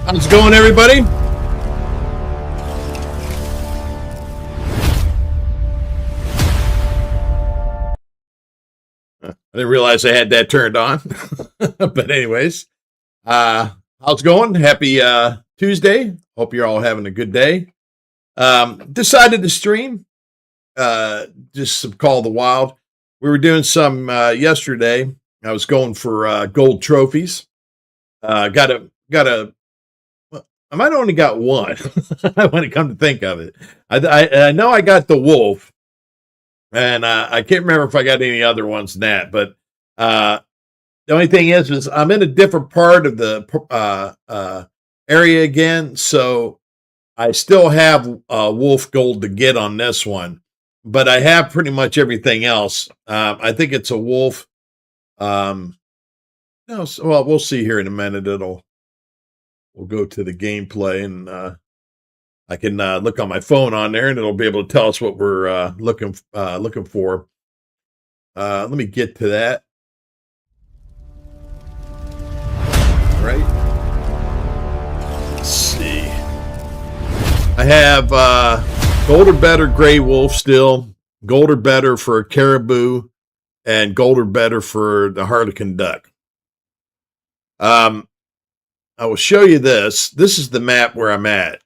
How's it going, everybody? I didn't realize I had that turned on. But anyways, how's it going? Happy Tuesday. Hope you're all having a good day. Decided to stream just some Call of the Wild. We were doing some yesterday. I was going for gold trophies. Got a. I might have only got one when it come to think of it. I know I got the wolf, and I can't remember if I got any other ones than that. But uh, the only thing is I'm in a different part of the area again, so I still have wolf gold to get on this one, but I have pretty much everything else. I think it's a wolf. Um, no, well, we'll see here in a minute. We'll go to the gameplay, and I can look on my phone on there, and it'll be able to tell us what we're looking for. Let me get to that. Right. Let's see. I have gold or better gray wolf still, gold or better for caribou, and gold or better for the harlequin duck. I will show you this. This is the map where I'm at.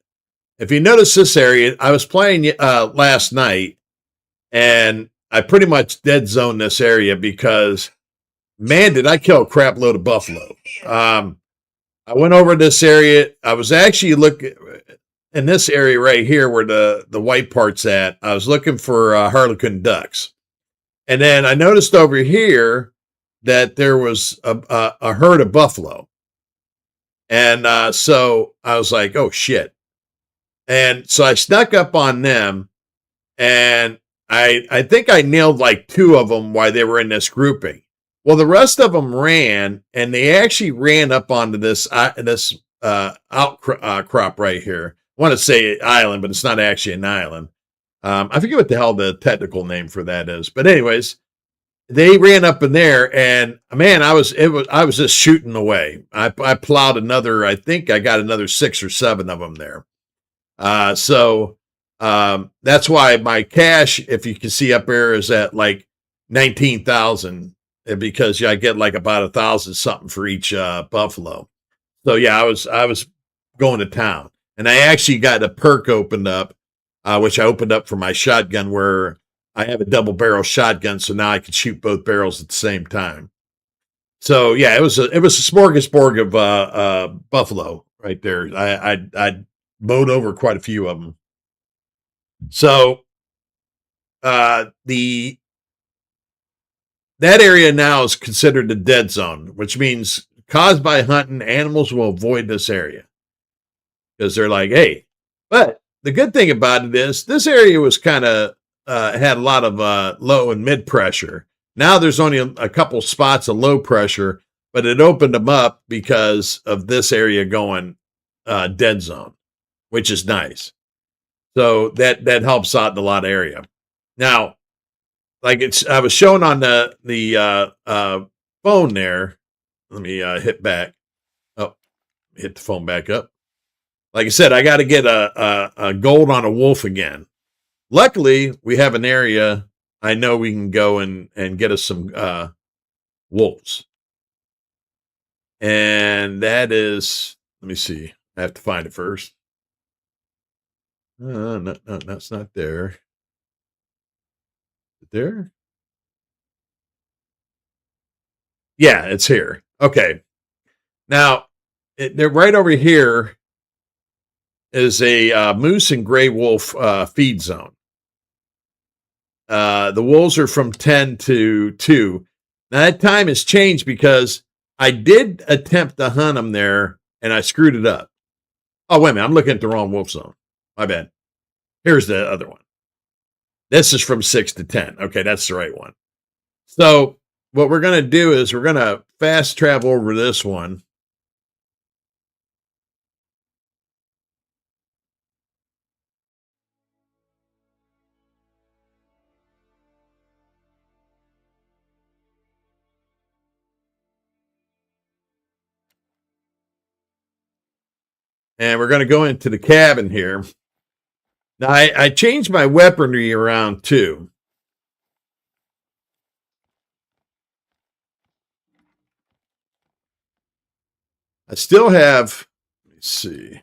If you notice this area, I was playing last night, and I pretty much dead zoned this area because, man, did I kill a crap load of buffalo. I went over this area. I was actually looking in this area right here where the white part's at. I was looking for harlequin ducks, and then I noticed over here that there was a herd of buffalo, and so I was like, "Oh shit!" And so I snuck up on them, and I think I nailed like two of them while they were in this grouping. Well, the rest of them ran, and they actually ran up onto this outcrop right here. I want to say island, but it's not actually an island. I forget what the hell the technical name for that is, but anyways, they ran up in there, and man, I was just shooting away. I plowed another. I think I got another 6 or 7 of them there. So that's why my cash, if you can see up there, is at like 19,000 because I get like about 1,000 something for each buffalo. So yeah, I was going to town, and I actually got a perk opened up, which I opened up for my shotgun, where I have a double barrel shotgun, so now I can shoot both barrels at the same time. So yeah, it was a smorgasbord of buffalo right there. I mowed over quite a few of them. So the that area now is considered a dead zone, which means caused by hunting, animals will avoid this area because they're like, hey. But the good thing about it is this area was kind of had a lot of low and mid pressure. Now there's only a couple spots of low pressure, but it opened them up because of this area going dead zone, which is nice. So that helps out in a lot of area. Now, like I was shown on the phone there. Let me hit back. Oh, hit the phone back up. Like I said, I got to get a gold on a wolf again. Luckily, we have an area I know we can go and get us some wolves, and that is. Let me see. I have to find it first. No, that's not there. There? Yeah, it's here. Okay. Now, they're right over here is a moose and gray wolf feed zone. The wolves are from 10 to 2. Now, that time has changed because I did attempt to hunt them there and I screwed it up. Oh, wait a minute. I'm looking at the wrong wolf zone. My bad. Here's the other one. This is from 6 to 10. Okay, that's the right one. So, what we're going to do is we're going to fast travel over this one. and we're going to go into the cabin here. Now, I changed my weaponry around too. I still have, let me see.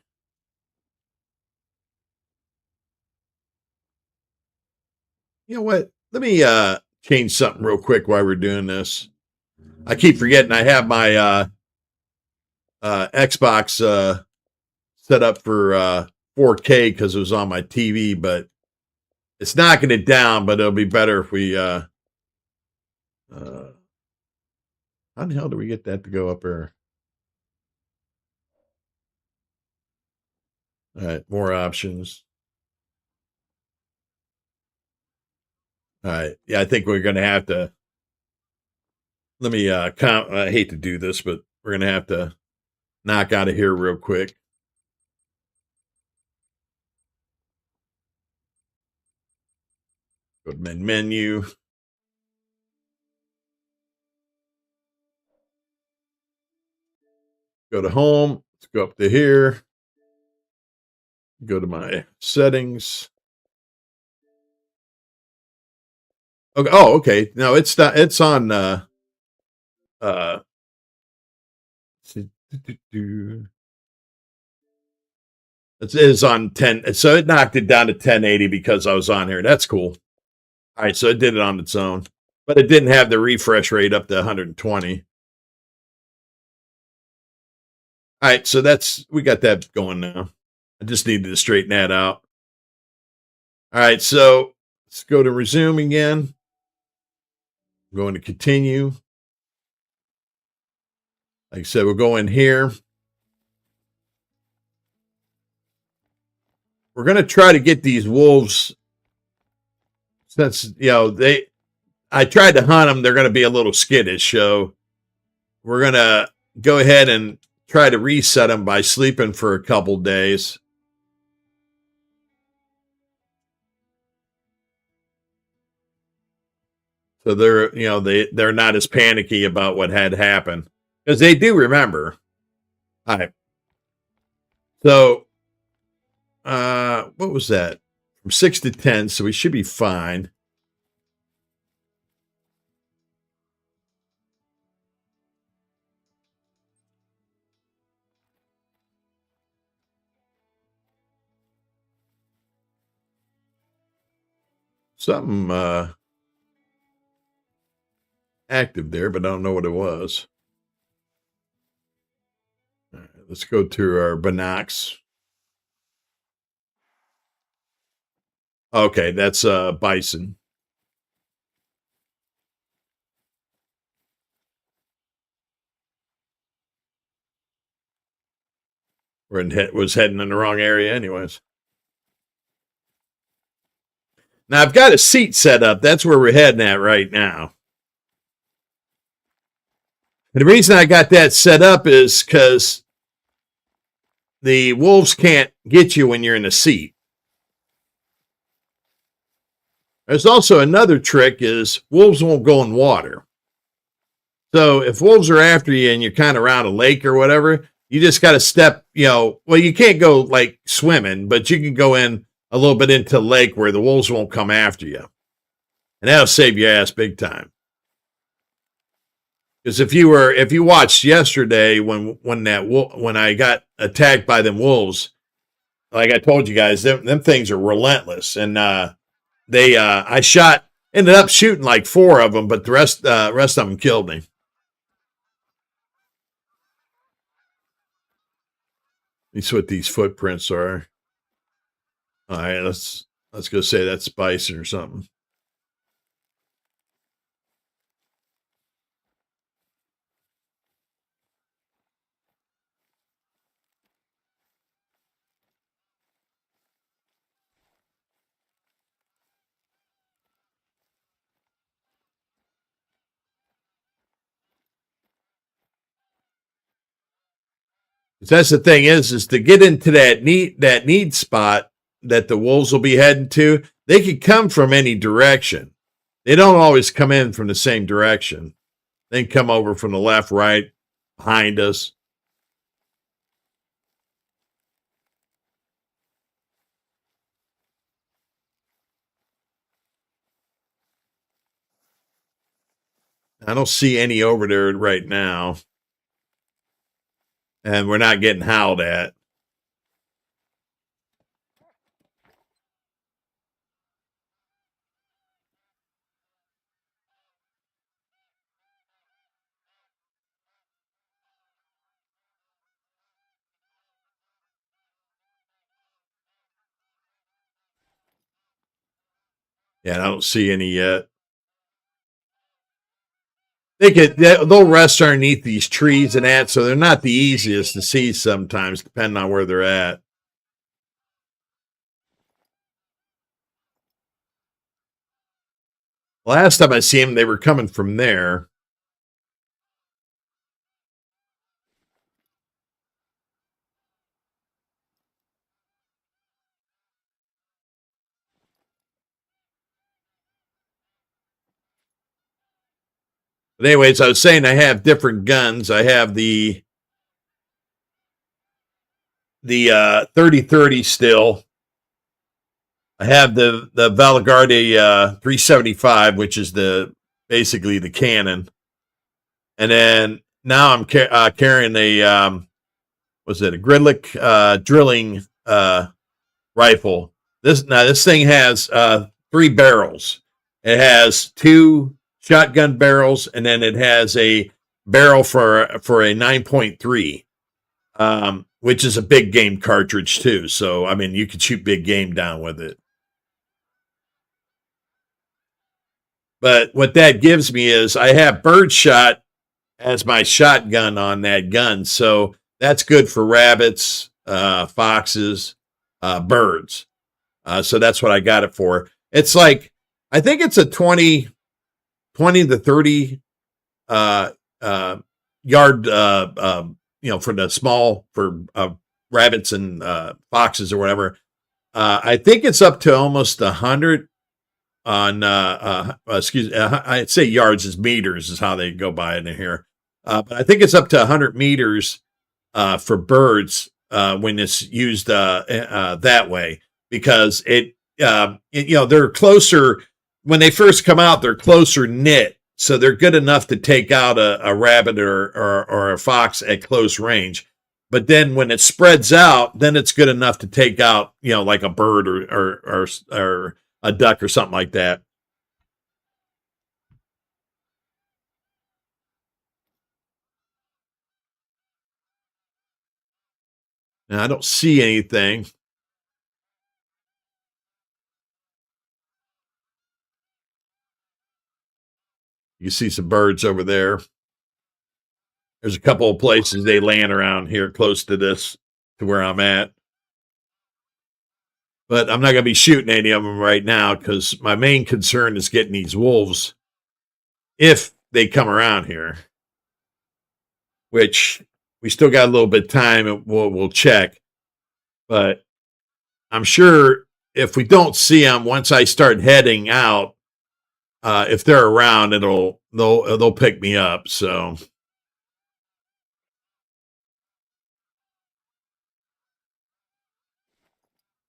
You know what? Let me change something real quick while we're doing this. I keep forgetting I have my Xbox set up for 4K because it was on my TV, but it's knocking it down. But it'll be better if we. How the hell do we get that to go up there? All right, more options. All right, yeah, I think we're going to have to. Let me count. I hate to do this, but we're going to have to knock out of here real quick. Go to menu. Go to home. Let's go up to here. Go to my settings. Okay. Oh, okay. No, it's not. It's on. It is on 10. So it knocked it down to 1080 because I was on here. That's cool. All right, so it did it on its own, but it didn't have the refresh rate up to 120. All right, so we got that going now. I just needed to straighten that out. All right, so let's go to resume again. I'm going to continue. Like I said, we'll go in here. We're going to try to get these wolves since, I tried to hunt them. They're going to be a little skittish. So we're going to go ahead and try to reset them by sleeping for a couple days. So they're not as panicky about what had happened because they do remember. All right. So, what was that? From 6 to 10, so we should be fine. Something active there, but I don't know what it was. All right, let's go to our binocs. Okay, that's bison. Was heading in the wrong area, anyways. Now I've got a seat set up. That's where we're heading at right now. And the reason I got that set up is because the wolves can't get you when you're in a seat. There's also another trick is wolves won't go in water. So if wolves are after you and you're kind of around a lake or whatever, you just got to step, you can't go like swimming, but you can go in a little bit into the lake where the wolves won't come after you. And that'll save your ass big time. Because if you watched yesterday when I got attacked by them wolves, like I told you guys, them things are relentless. And I ended up shooting like 4 of them, but the rest of them killed me. Let me see what these footprints are. All right, let's go say that's bison or something. That's the thing is to get into that need spot that the wolves will be heading to. They could come from any direction. They don't always come in from the same direction. They can come over from the left, right, behind us. I don't see any over there right now. And we're not getting howled at. Yeah, I don't see any yet. They'll rest underneath these trees and that, so they're not the easiest to see sometimes, depending on where they're at. Last time I see them, they were coming from there. But anyways, I was saying I have different guns. I have the 30-30 still. I have the Valagarde 375, which is the basically the cannon, and then now I'm carrying a was it a Gridlick drilling rifle. This thing has 3 barrels. It has 2 shotgun barrels, and then it has a barrel for a 9.3, which is a big game cartridge too. So I mean, you could shoot big game down with it. But what that gives me is I have birdshot as my shotgun on that gun, so that's good for rabbits, foxes, birds. So that's what I got it for. It's like I think it's a 20 to 30 uh, yard, for the small for rabbits and foxes or whatever. I think it's up to almost 100 on I'd say yards is meters is how they go by it in here. But I think it's up to 100 meters for birds when it's used that way because they're closer when they first come out. They're closer knit, so they're good enough to take out a rabbit or a fox at close range. But then when it spreads out, then it's good enough to take out like a bird or a duck or something like that. And I don't see anything. You see some birds over there. There's a couple of places they land around here close to where I'm at. But I'm not going to be shooting any of them right now because my main concern is getting these wolves if they come around here, which we still got a little bit of time and we'll check. But I'm sure if we don't see them once I start heading out, if they're around, they'll pick me up. So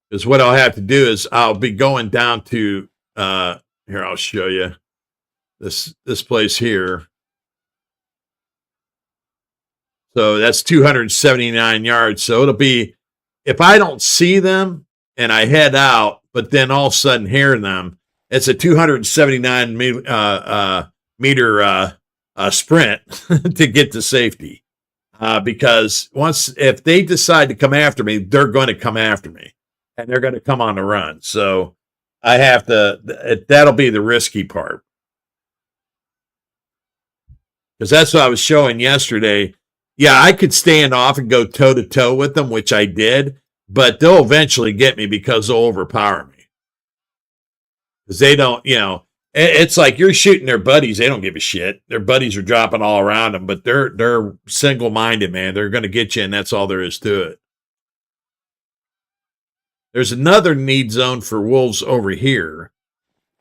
because what I'll have to do is I'll be going down to here. I'll show you this place here. So that's 279 yards. So it'll be if I don't see them and I head out, but then all of a sudden hear them, it's a 279 meter sprint to get to safety. Because if they decide to come after me, they're going to come after me, and they're going to come on the run. So I have to. That'll be the risky part because that's what I was showing yesterday. Yeah, I could stand off and go toe to toe with them, which I did, but they'll eventually get me because they'll overpower me. Because they don't, it's like you're shooting their buddies. They don't give a shit. Their buddies are dropping all around them, but they're single minded, man. They're going to get you, and that's all there is to it. There's another need zone for wolves over here.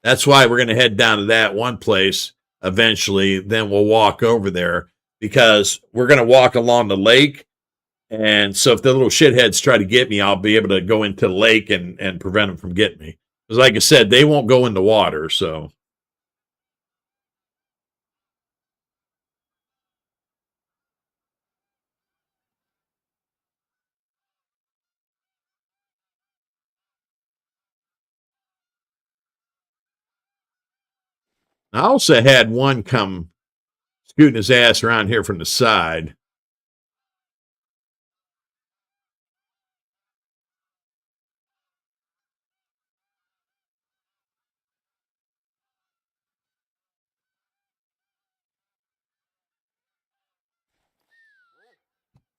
That's why we're going to head down to that one place eventually. Then we'll walk over there because we're going to walk along the lake. And so if the little shitheads try to get me, I'll be able to go into the lake and prevent them from getting me. Because like I said, they won't go in the water. So I also had one come scooting his ass around here from the side.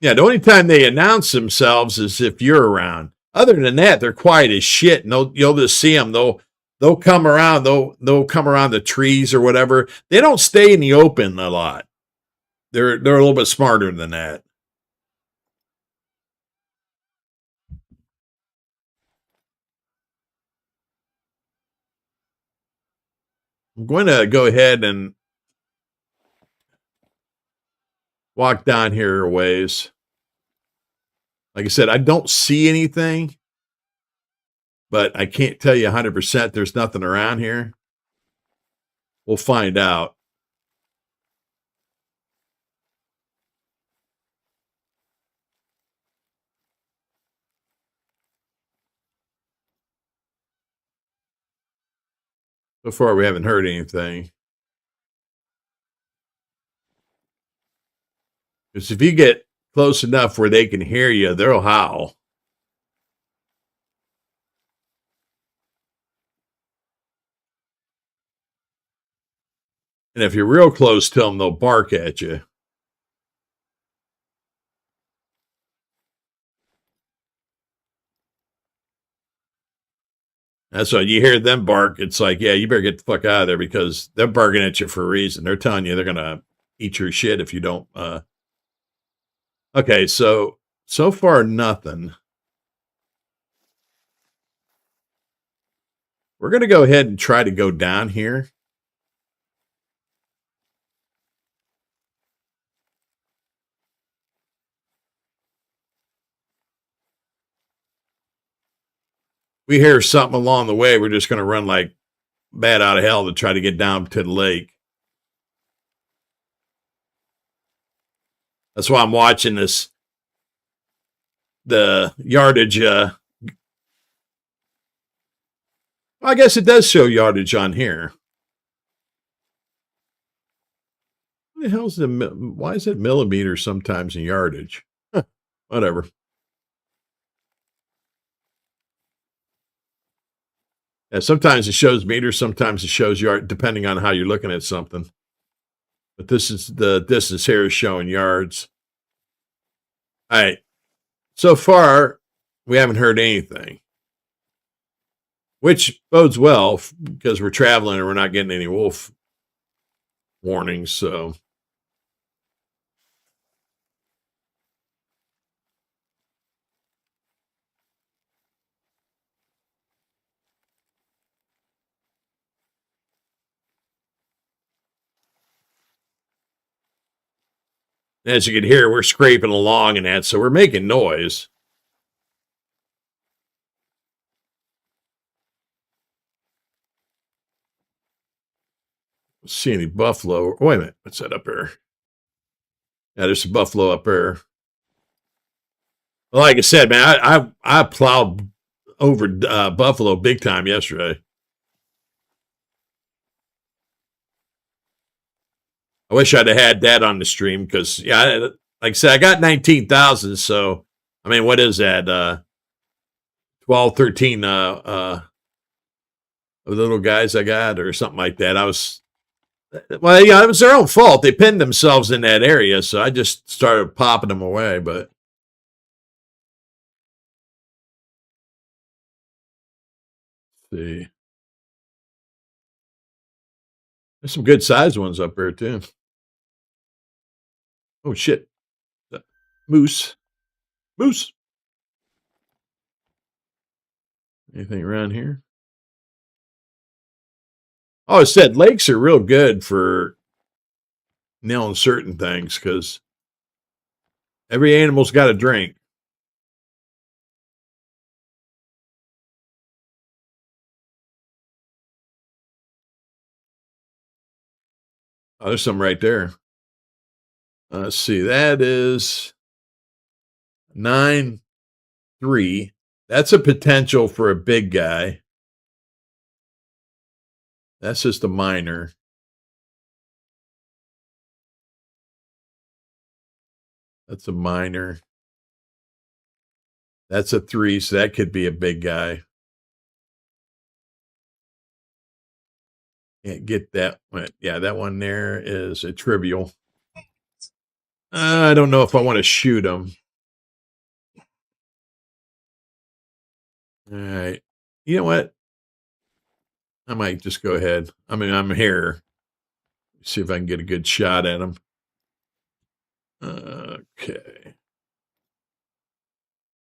Yeah, the only time they announce themselves is if you're around. Other than that, they're quiet as shit, and you'll just see them. They'll come around. They'll come around the trees or whatever. They don't stay in the open a lot. They're a little bit smarter than that. I'm going to go ahead and walk down here a ways. Like I said, I don't see anything, but I can't tell you 100% there's nothing around here. We'll find out. So far, we haven't heard anything. Because if you get close enough where they can hear you, they'll howl. And if you're real close to them, they'll bark at you. That's why you hear them bark. It's like, yeah, you better get the fuck out of there because they're barking at you for a reason. They're telling you they're going to eat your shit if you don't. Okay, so far, nothing. We're going to go ahead and try to go down here. We hear something along the way. We're just going to run like bad out of hell to try to get down to the lake. That's why I'm watching the yardage. I guess it does show yardage on here. What the hell's why is it millimeters sometimes in yardage? Huh, whatever. Yeah, sometimes it shows meters, sometimes it shows yard, depending on how you're looking at something. But this is the distance here is showing yards. All right. So far, we haven't heard anything, which bodes well because we're traveling and we're not getting any wolf warnings. So as you can hear, we're scraping along and that, so we're making noise. See any buffalo? Wait a minute, what's that up there? Yeah, there's a buffalo up there. Well, like I said, man, I plowed over buffalo big time yesterday. I wish I'd have had that on the stream because, yeah, like I said, I got 19,000. So, I mean, what is that? 12, 13 little guys I got or something like that. Well, yeah, it was their own fault. They pinned themselves in that area. So I just started popping them away. But let's see, there's some good sized ones up there, too. Oh, shit. Moose. Moose. Anything around here? Oh, I said lakes are real good for nailing certain things because every animal's got a drink. Oh, there's some right there. Let's see. That is 9-3. That's a potential for a big guy. That's just a minor. That's a minor. That's a 3, so that could be a big guy. Can't get that one. Yeah, that one there is a trivial. I don't know if I want to shoot him. All right. You know what? I might just go ahead. I mean, I'm here. See if I can get a good shot at him. Okay.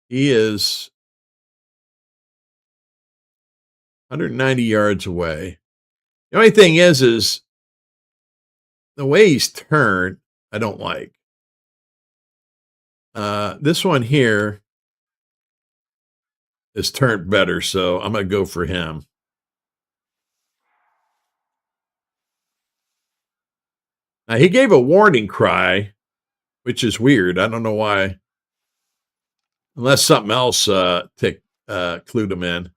He is 190 yards away. The only thing is the way he's turned, I don't like. This one here is turned better, so I'm going to go for him. Now, he gave a warning cry, which is weird. I don't know why. Unless something else clued him in.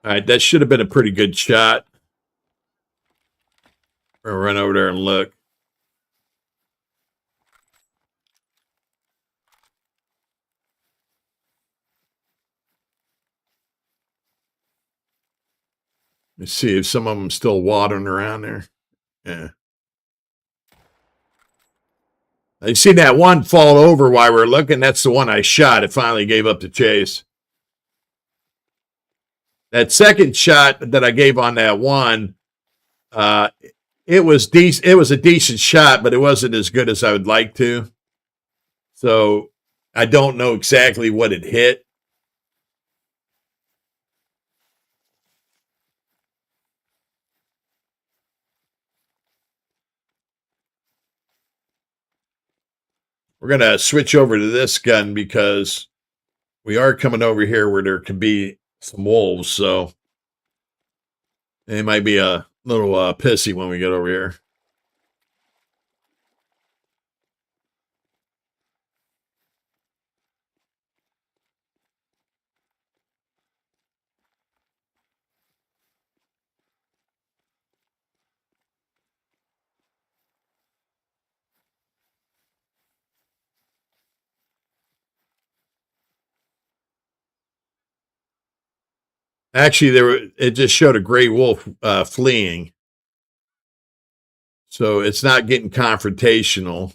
All right, that should have been a pretty good shot. We'll run over there and look. Let's see if some of them still watering around there. Yeah. You see that one fall over while we're looking? That's the one I shot. It finally gave up the chase. That second shot that I gave on that one, it was decent. It was a decent shot, but it wasn't as good as I would like to. So I don't know exactly what it hit. We're going to switch over to this gun because we are coming over here where there can be some wolves. So they might be a little pissy when we get over here. Actually, it just showed a gray wolf fleeing. So it's not getting confrontational.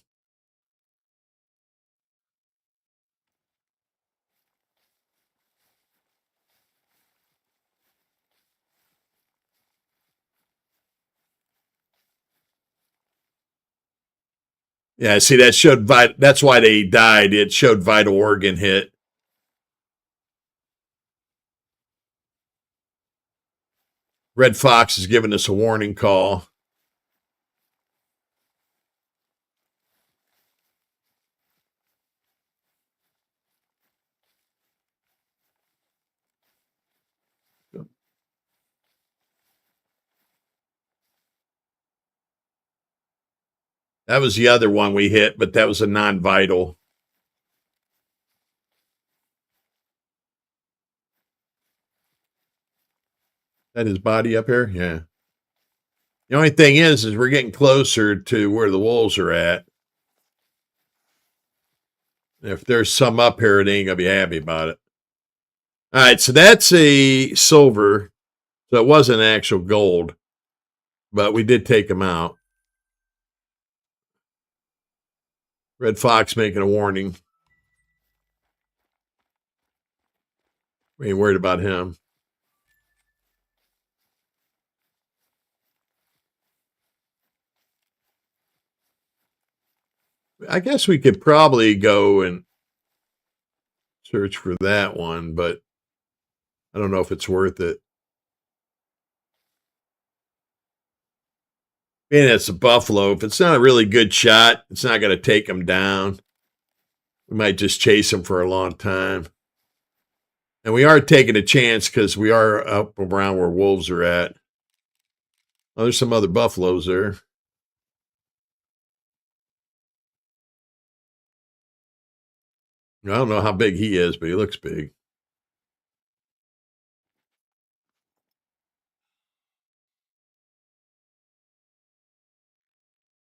Yeah, see, that showed that's why they died. It showed vital organ hit. Red Fox is giving us a warning call. That was the other one we hit, but that was a non-vital. That his body up here? Yeah. The only thing is we're getting closer to where the wolves are at. If there's some up here, they ain't gonna be happy about it. All right, so that's a silver. So it wasn't actual gold, but we did take them out. Red Fox making a warning. We ain't worried about him. I guess we could probably go and search for that one, but I don't know if it's worth it. Being it's a buffalo, if it's not a really good shot, it's not going to take him down. We might just chase him for a long time. And we are taking a chance because we are up around where wolves are at. Oh, there's some other buffaloes there. I don't know how big he is, but he looks big.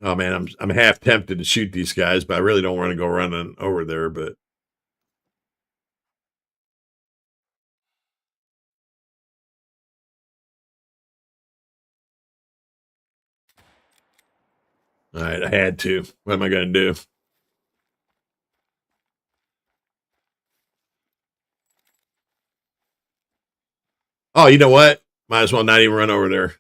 Oh man, I'm half tempted to shoot these guys, but I really don't want to go running over there. But all right, I had to. What am I going to do? Oh, you know what? Might as well not even run over there.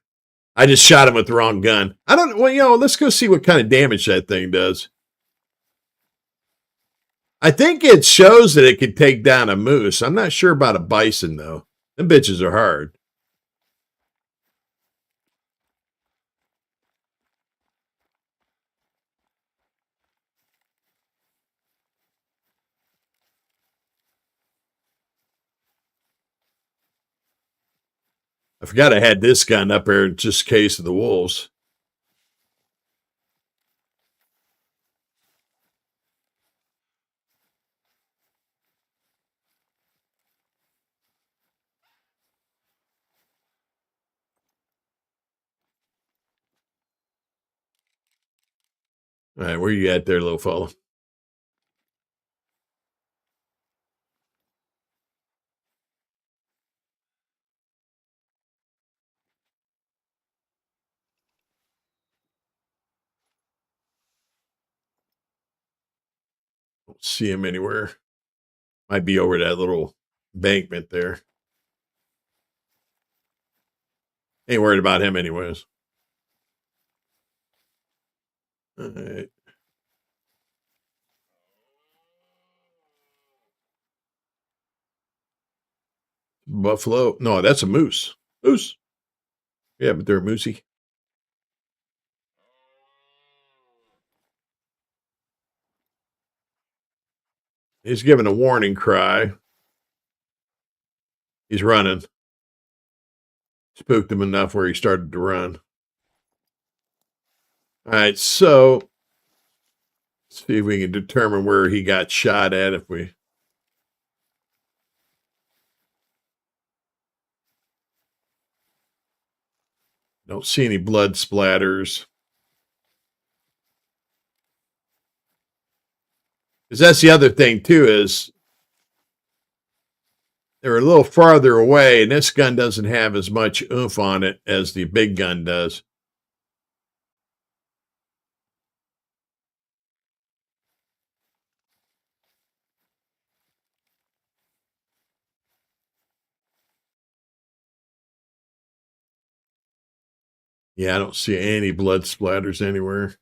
I just shot him with the wrong gun. I don't. Well, let's go see what kind of damage that thing does. I think it shows that it could take down a moose. I'm not sure about a bison though. Them bitches are hard. I forgot I had this gun up there just in case of the wolves. All right, where you at there, little fella? Don't see him anywhere. Might be over that little embankment there. Ain't worried about him anyways. All right. Buffalo. No, that's a moose. Moose. Yeah, but they're a moosey. He's giving a warning cry. He's running. Spooked him enough where he started to run. All right, so let's see if we can determine where he got shot at. If we don't see any blood splatters, because that's the other thing too is they're a little farther away, and this gun doesn't have as much oomph on it as the big gun does. Yeah, I don't see any blood splatters anywhere.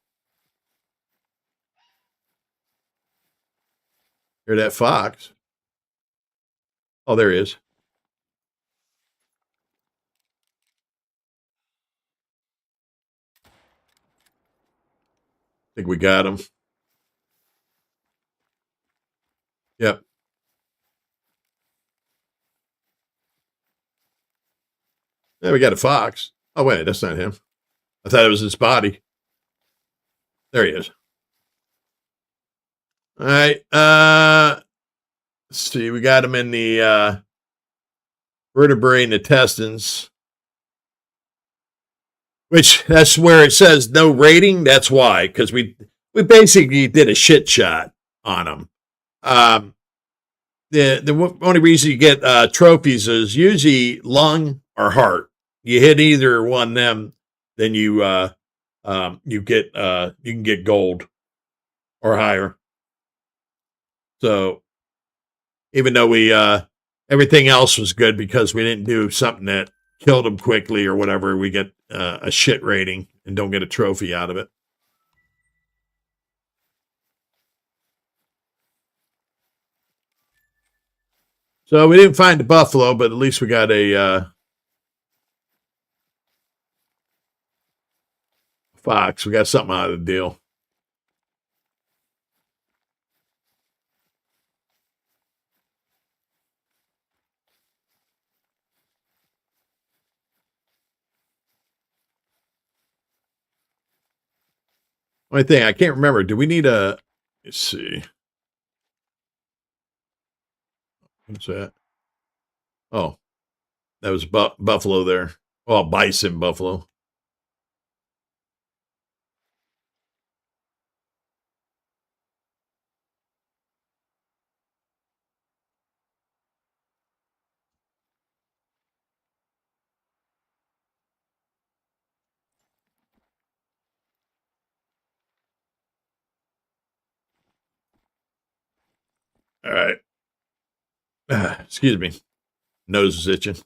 Hear that fox? Oh, there he is. I think we got him. Yep. Yeah, we got a fox. Oh, wait, that's not him. I thought it was his body. There he is. All right. Let's see. We got him in the vertebrae and intestines, which that's where it says no rating. That's why, because we basically did a shit shot on him. Um, the only reason you get trophies is usually lung or heart. You hit either one of them, then you can get gold or higher. So even though we everything else was good because we didn't do something that killed him quickly or whatever, we get a shit rating and don't get a trophy out of it. So we didn't find the buffalo, but at least we got a fox. We got something out of the deal. Only thing I can't remember. Do we need a? Let's see. What's that? Oh, that was buffalo there. Well, bison buffalo. All right. Excuse me. Nose is itching.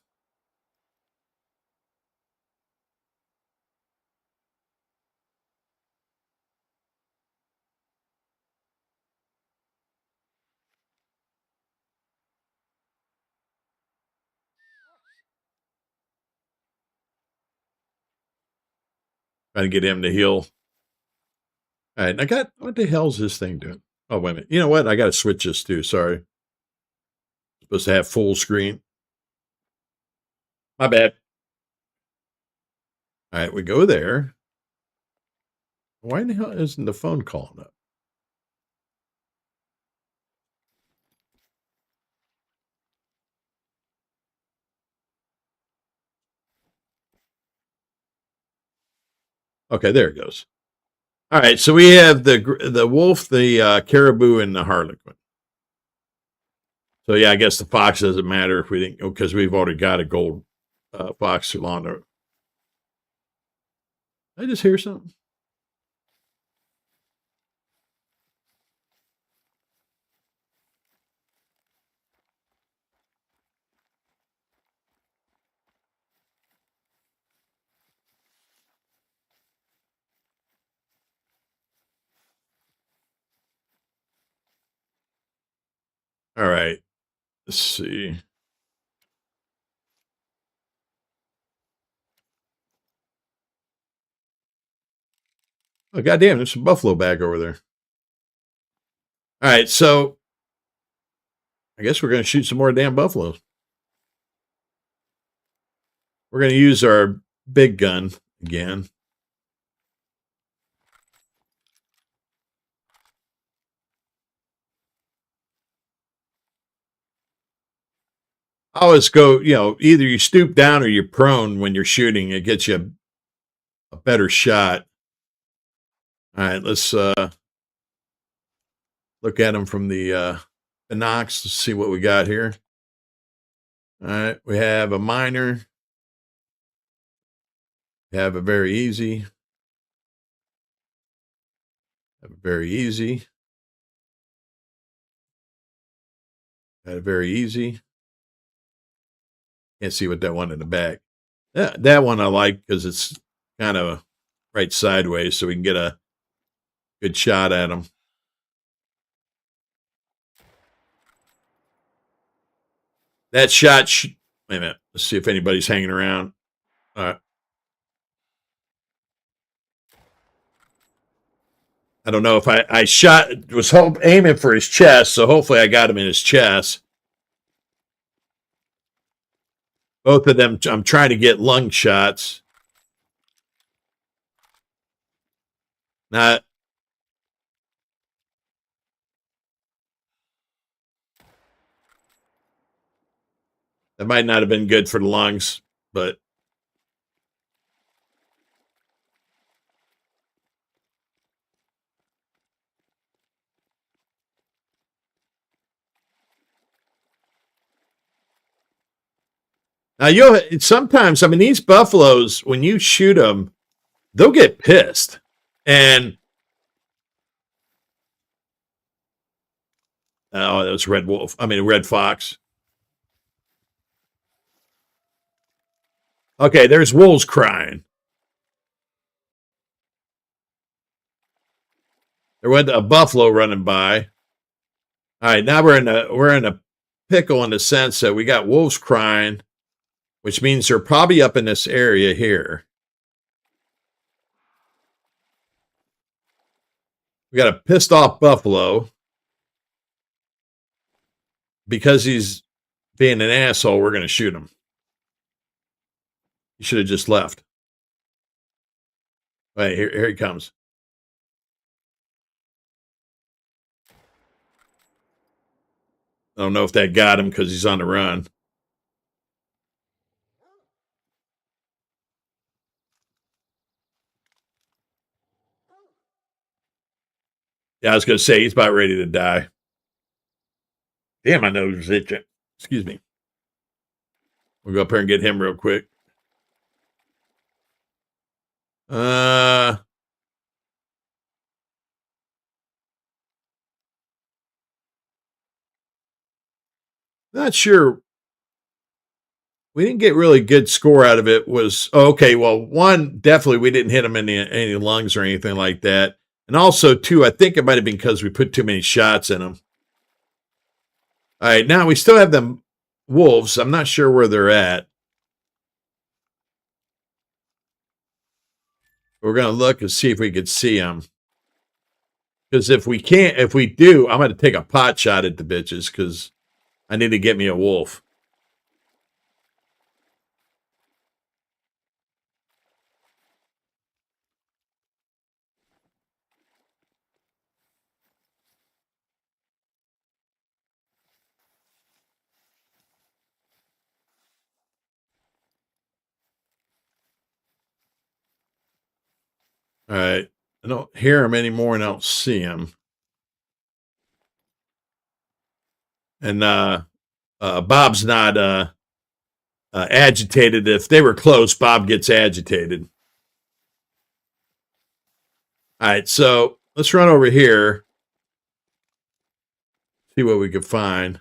Trying to get him to heal. All right. I got, what the hell's this thing doing? Oh, wait a minute. You know what? I got to switch this too. Sorry. Supposed to have full screen. My bad. All right. We go there. Why in the hell isn't the phone calling up? Okay. There it goes. All right. So we have the wolf, the caribou, and the harlequin. So yeah, I guess the fox doesn't matter if we didn't, because we've already got a gold fox along there. Did I just hear something? All right. Let's see. Oh, goddamn, there's some buffalo back over there. All right, so I guess we're going to shoot some more damn buffaloes. We're going to use our big gun again. I always go, either you stoop down or you're prone when you're shooting. It gets you a better shot. All right, let's look at them from the binocs to see what we got here. All right, we have a minor. We have a very easy. Have a very easy. Had a very easy. Can't see what that one in the back. That one I like because it's kind of right sideways, so we can get a good shot at them. That shot. Wait a minute. Let's see if anybody's hanging around. All right. I don't know if I shot was aiming for his chest, so hopefully I got him in his chest. Both of them, I'm trying to get lung shots. Not. That might not have been good for the lungs, but now you'll sometimes. I mean, these buffaloes, when you shoot them, they'll get pissed, and oh, that was red wolf. I mean, red fox. Okay, there's wolves crying. There went a buffalo running by. All right, now we're in a pickle in the sense that we got wolves crying, which means they're probably up in this area here. We got a pissed off buffalo because he's being an asshole. We're going to shoot him. He should have just left. Wait, here he comes. I don't know if that got him because he's on the run. Yeah, I was going to say he's about ready to die. Damn, my nose is itching. Excuse me. We'll go up here and get him real quick. Uh, Not sure. We didn't get really good score out of it. Was okay. Well, one, definitely we didn't hit him in any lungs or anything like that, and also two, I think it might have been because we put too many shots in him. All right, now we still have them wolves. I'm not sure where they're at. We're gonna look and see if we could see them. Because if we can't, if we do, I'm gonna take a pot shot at the bitches because I need to get me a wolf. All right, I don't hear them anymore and I don't see them. And Bob's not agitated. If they were close, Bob gets agitated. All right, so let's run over here, see what we can find.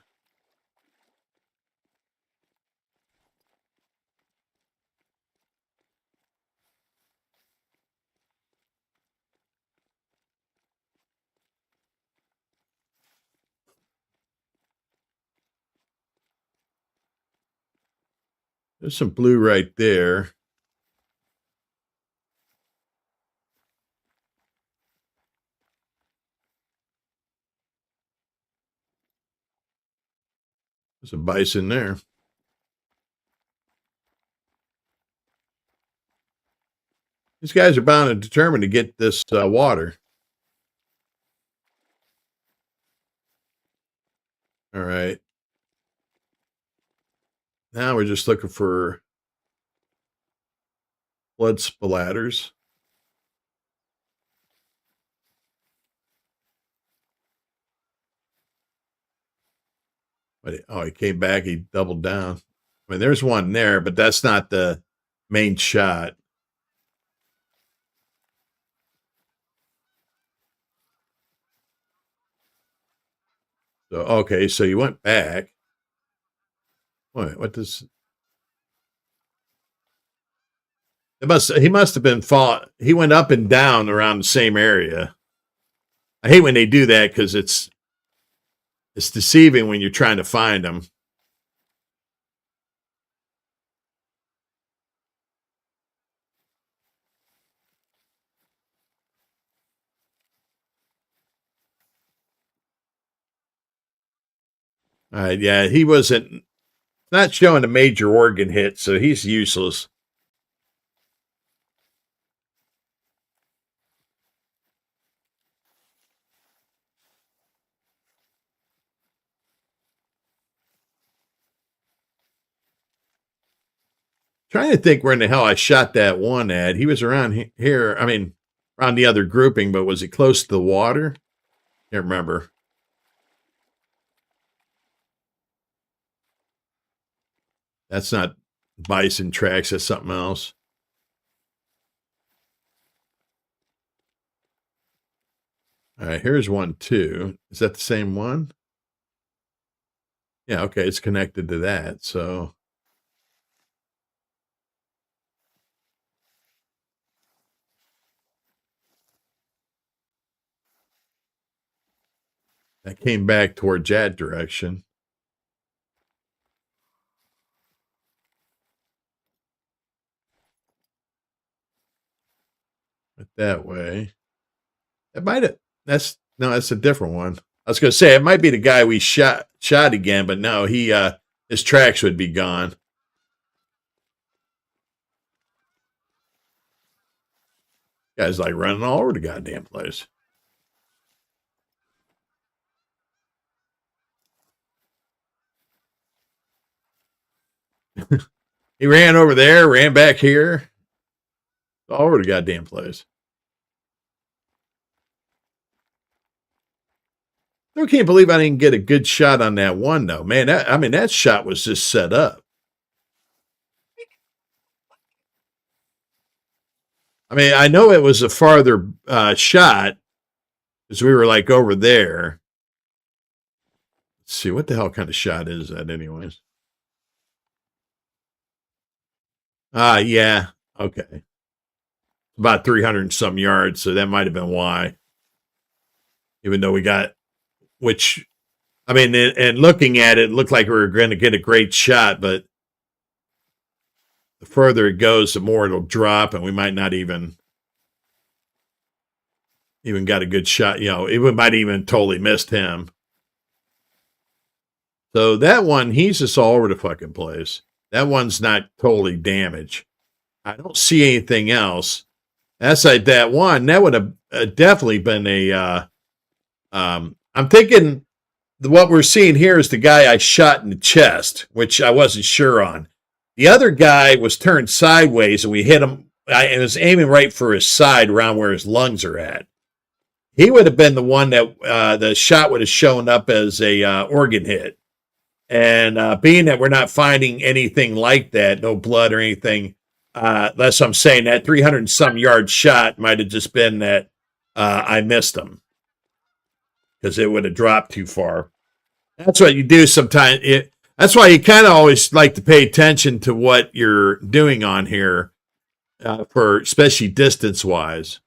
There's some blue right there. There's a bison there. These guys are bound and determined to get this water. All right. Now we're just looking for blood splatters. But oh, he came back. He doubled down. I mean, there's one there, but that's not the main shot. So okay, so he went back. Wait, what does? It must. He must have been fought. He went up and down around the same area. I hate when they do that because it's deceiving when you're trying to find them. Yeah, he wasn't not showing a major organ hit, so he's useless. Trying to think where in the hell I shot that one at. He was around here. I mean, around the other grouping, but was he close to the water? Can't remember. That's not bison tracks. That's something else. All right, here's one too. Is that the same one? Yeah, okay, it's connected to that. So that came back towards that direction. But that way. It might have that's no, that's a different one. I was gonna say it might be the guy we shot again, but no, he his tracks would be gone. Guy's like running all over the goddamn place. He ran over there, ran back here, all over the goddamn place. I can't believe I didn't get a good shot on that one though, man. I mean, that shot was just set up. I mean, I know it was a farther shot because we were like over there. Let's see, what the hell kind of shot is that, anyways? Yeah. Okay. About 300 and some yards, so that might have been why. Even though we got, which, I mean, and looking at it, it looked like we were going to get a great shot, but the further it goes, the more it'll drop, and we might not even got a good shot. You know, it might even totally missed him. So that one, he's just all over the fucking place. That one's not totally damaged. I don't see anything else. That's like that one. That would have definitely been a. I'm thinking what we're seeing here is the guy I shot in the chest, which I wasn't sure on. The other guy was turned sideways, and we hit him. I was aiming right for his side, around where his lungs are at. He would have been the one that the shot would have shown up as a organ hit. And being that we're not finding anything like that, no blood or anything, unless I'm saying that 300 and some yard shot might have just been that I missed him because it would have dropped too far. That's what you do sometimes. That's why you kind of always like to pay attention to what you're doing on here, for especially distance wise.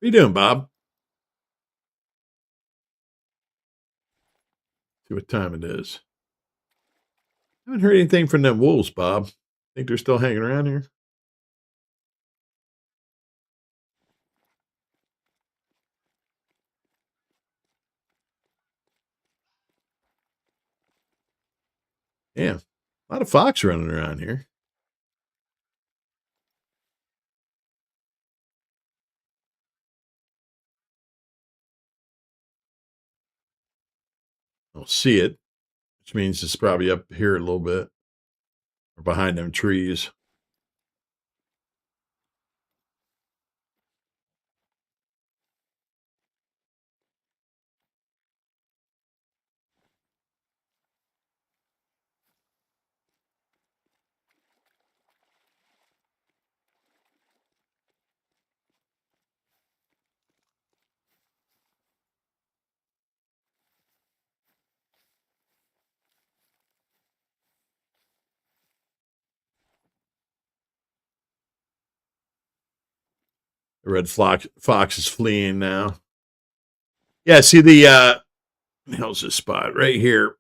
What are you doing, Bob? See what time it is. I haven't heard anything from them wolves, Bob. Think they're still hanging around here? Yeah, a lot of fox running around here. I don't see it, which means it's probably up here a little bit or behind them trees. The red fox is fleeing now. Yeah, see the hell's this spot right here?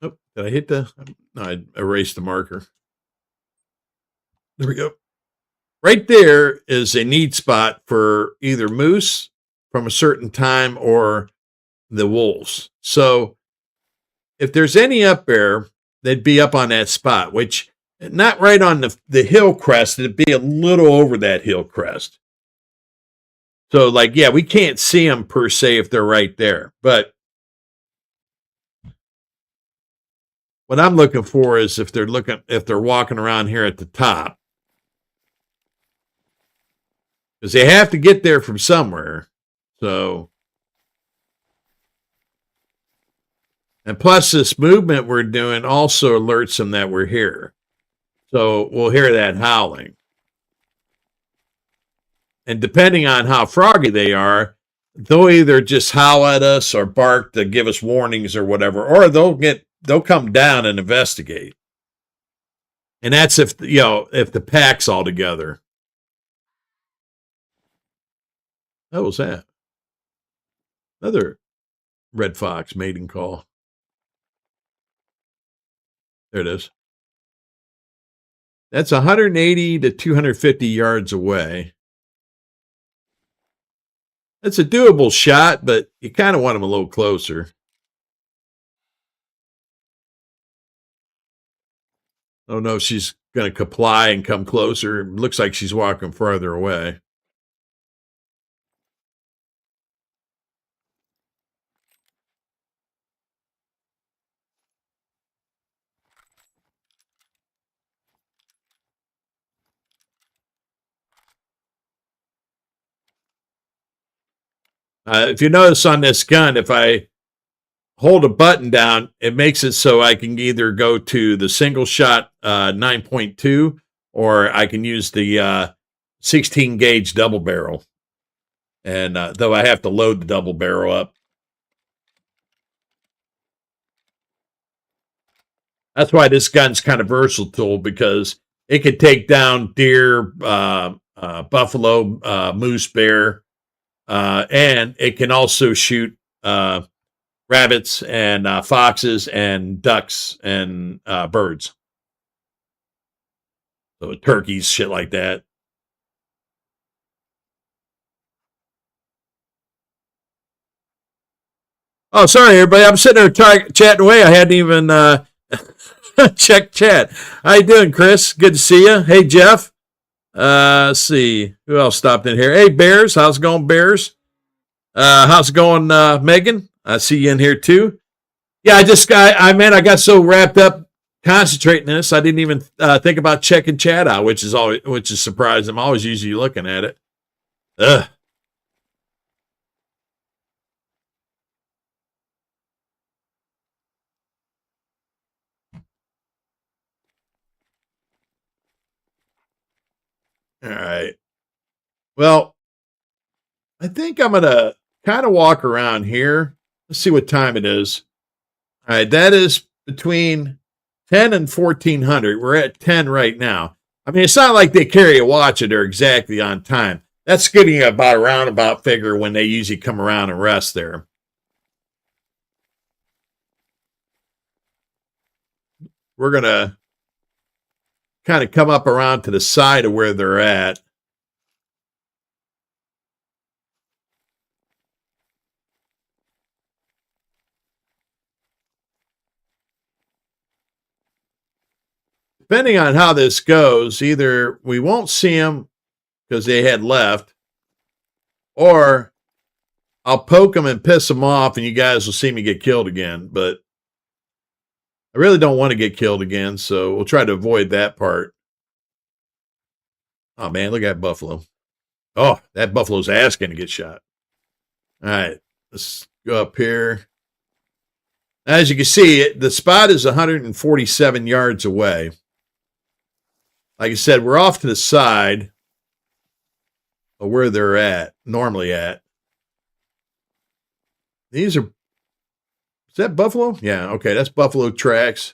Oh, did I hit the? No, I erased the marker. There we go. Right there is a need spot for either moose from a certain time or the wolves. So if there's any up there, they'd be up on that spot, which not right on the hill crest, it'd be a little over that hill crest. So, like, yeah, we can't see them per se if they're right there. But what I'm looking for is if they're walking around here at the top, because they have to get there from somewhere. So, and plus, this movement we're doing also alerts them that we're here. So we'll hear that howling. And depending on how froggy they are, they'll either just howl at us or bark to give us warnings or whatever, or they'll come down and investigate. And that's if the pack's all together. What was that? Another red fox mating call. There it is. That's 180 to 250 yards away. That's a doable shot, but you kind of want them a little closer. Oh no, she's going to comply and come closer. Looks like she's walking farther away. If you notice on this gun, if I hold a button down, it makes it so I can either go to the single shot 9.2 or I can use the 16 gauge double barrel. And though I have to load the double barrel up. That's why this gun's kind of versatile because it could take down deer, buffalo, moose, bear, and it can also shoot rabbits and foxes and ducks and birds. So turkeys, shit like that. Oh, sorry, everybody. I'm sitting there chatting away. I hadn't even checked chat. How you doing, Chris? Good to see you. Hey, Jeff. Let's see. Who else stopped in here? Hey, Bears. How's it going, Bears? How's it going, Megan? I see you in here, too. Yeah, I got so wrapped up concentrating this, I didn't even think about checking chat out, which is surprising. I'm always usually looking at it. Ugh. All right. Well, I think I'm gonna kind of walk around here. Let's see what time it is. All right, that is between 10 and 1400. We're at 10 right now. I mean, it's not like they carry a watch and they're exactly on time. That's getting you about a roundabout figure when they usually come around and rest there. We're gonna kind of come up around to the side of where they're at. Depending on how this goes, either we won't see them because they had left, or I'll poke them and piss them off, and you guys will see me get killed again. But I really don't want to get killed again, so we'll try to avoid that part. Oh man, look at that buffalo. Oh, that buffalo's ass going to get shot. All right, let's go up here. As you can see, the spot is 147 yards away. Like I said, we're off to the side of where they're normally at. Is that buffalo? Yeah, okay, that's buffalo tracks.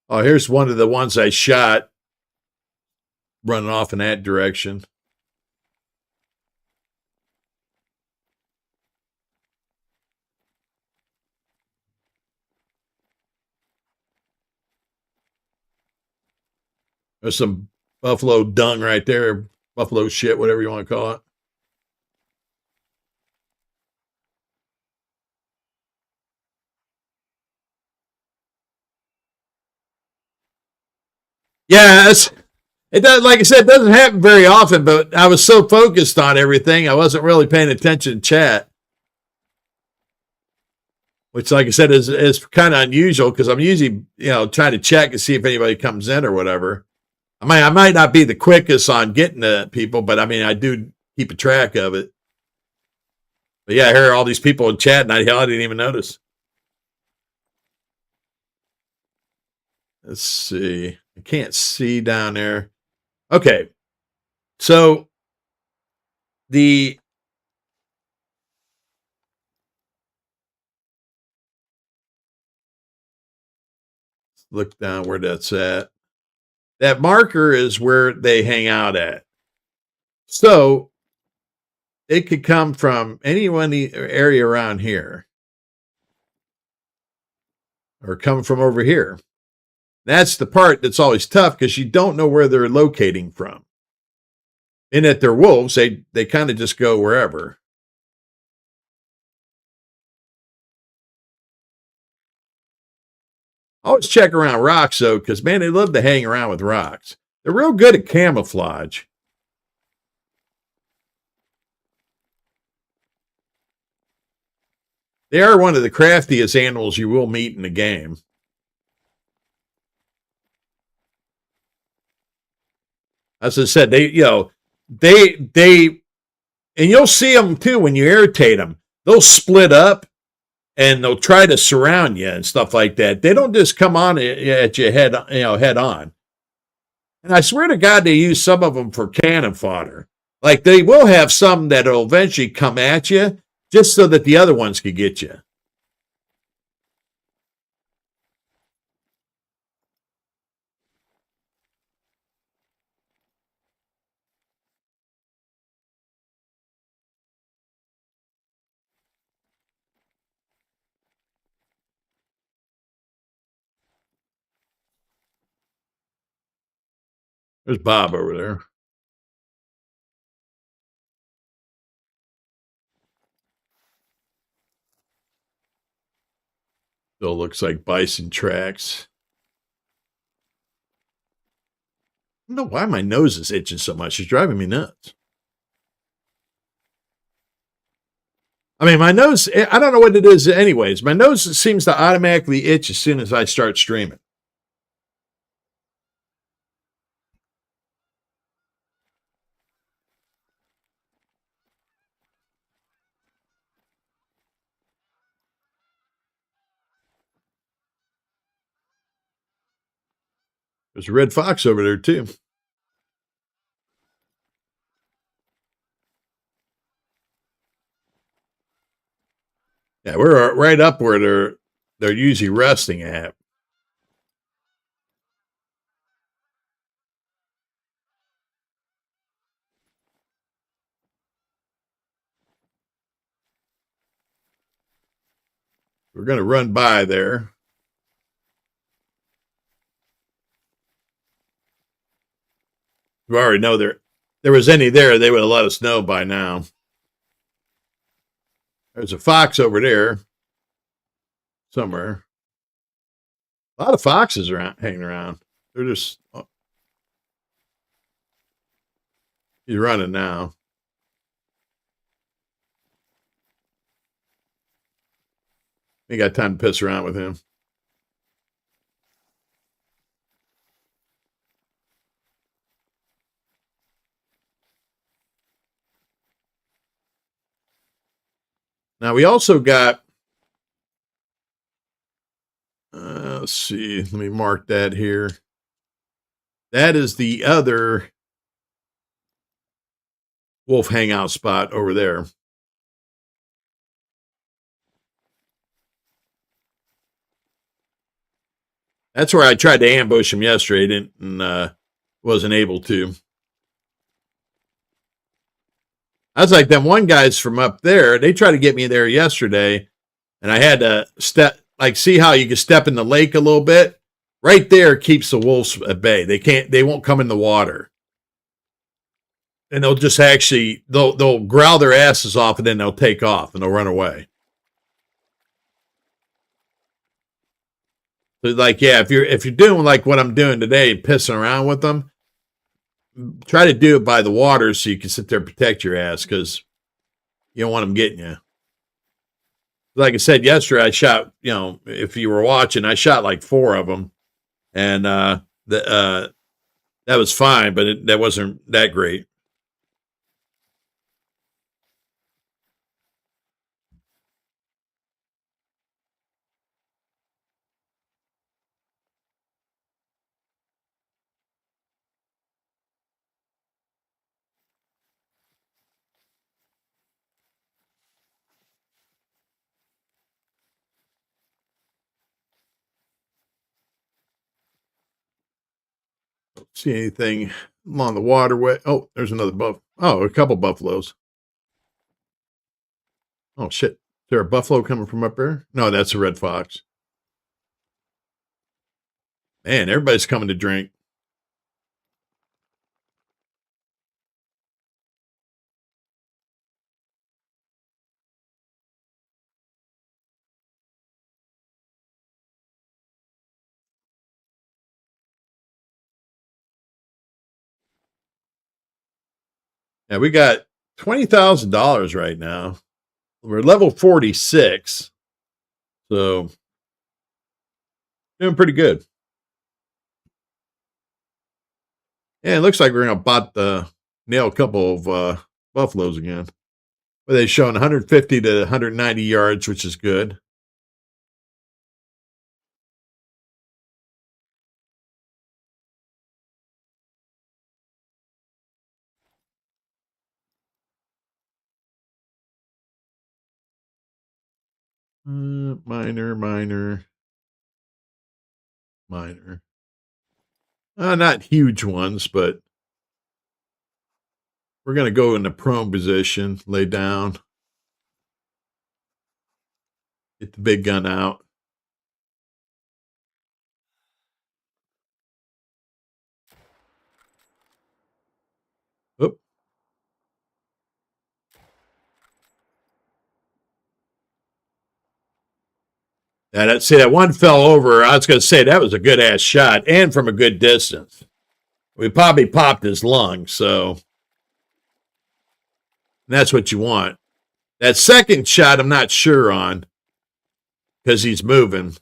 Oh, here's one of the ones I shot running off in that direction. There's some buffalo dung right there, buffalo shit, whatever you want to call it. Yeah, it does. Like I said, it doesn't happen very often. But I was so focused on everything, I wasn't really paying attention to chat. Which, like I said, is kind of unusual because I'm usually trying to check and see if anybody comes in or whatever. I might not be the quickest on getting to people, but I mean I do keep a track of it. But yeah, I hear all these people in chat, and I didn't even notice. Let's see. I can't see down there. Okay. So the look down where that's at. That marker is where they hang out at. So it could come from anyone the area around here or come from over here. That's the part that's always tough because you don't know where they're locating from. And that they're wolves, they kind of just go wherever. Always check around rocks though, because man, they love to hang around with rocks. They're real good at camouflage. They are one of the craftiest animals you will meet in the game. As I said, they, and you'll see them too when you irritate them. They'll split up and they'll try to surround you and stuff like that. They don't just come on at you head on. And I swear to God, they use some of them for cannon fodder. Like they will have some that'll eventually come at you just so that the other ones could get you. There's Bob over there. Still looks like bison tracks. I don't know why my nose is itching so much. It's driving me nuts. I mean, my nose, I don't know what it is anyways. My nose seems to automatically itch as soon as I start streaming. There's a red fox over there too. Yeah, we're right up where they're usually resting at. We're going to run by there. We already know there was any there, they would have let us know by now. There's a fox over there somewhere. A lot of foxes around hanging around. They're just he's running now. Ain't got time to piss around with him. Now we also got let's see, let me mark that here. That is the other wolf hangout spot over there. That's where I tried to ambush him yesterday, didn't and wasn't able to. I was like, them one guys from up there, they tried to get me there yesterday, and I had to see how you can step in the lake a little bit. Right there keeps the wolves at bay. They won't come in the water. And they'll just they'll growl their asses off and then they'll take off and they'll run away. So like, yeah, if you're doing like what I'm doing today, pissing around with them, try to do it by the water so you can sit there and protect your ass because you don't want them getting you. Like I said yesterday, I shot, if you were watching, I shot like 4 of them, and that was fine, but that wasn't that great. Don't see anything along the waterway. Oh, there's another a couple buffaloes. Oh shit! Is there a buffalo coming from up there? No, that's a red fox. Man, everybody's coming to drink. Yeah, we got $20,000 right now. We're level 46, so doing pretty good. Yeah, it looks like we're gonna nail a couple of buffaloes again. But they showing 150 to 190 yards, which is good. Minor, minor, minor. Not huge ones, but we're going to go in the prone position, lay down, get the big gun out. Oop. See, that one fell over. I was going to say that was a good ass shot and from a good distance. We probably popped his lung, so that's what you want. That second shot, I'm not sure on because he's moving.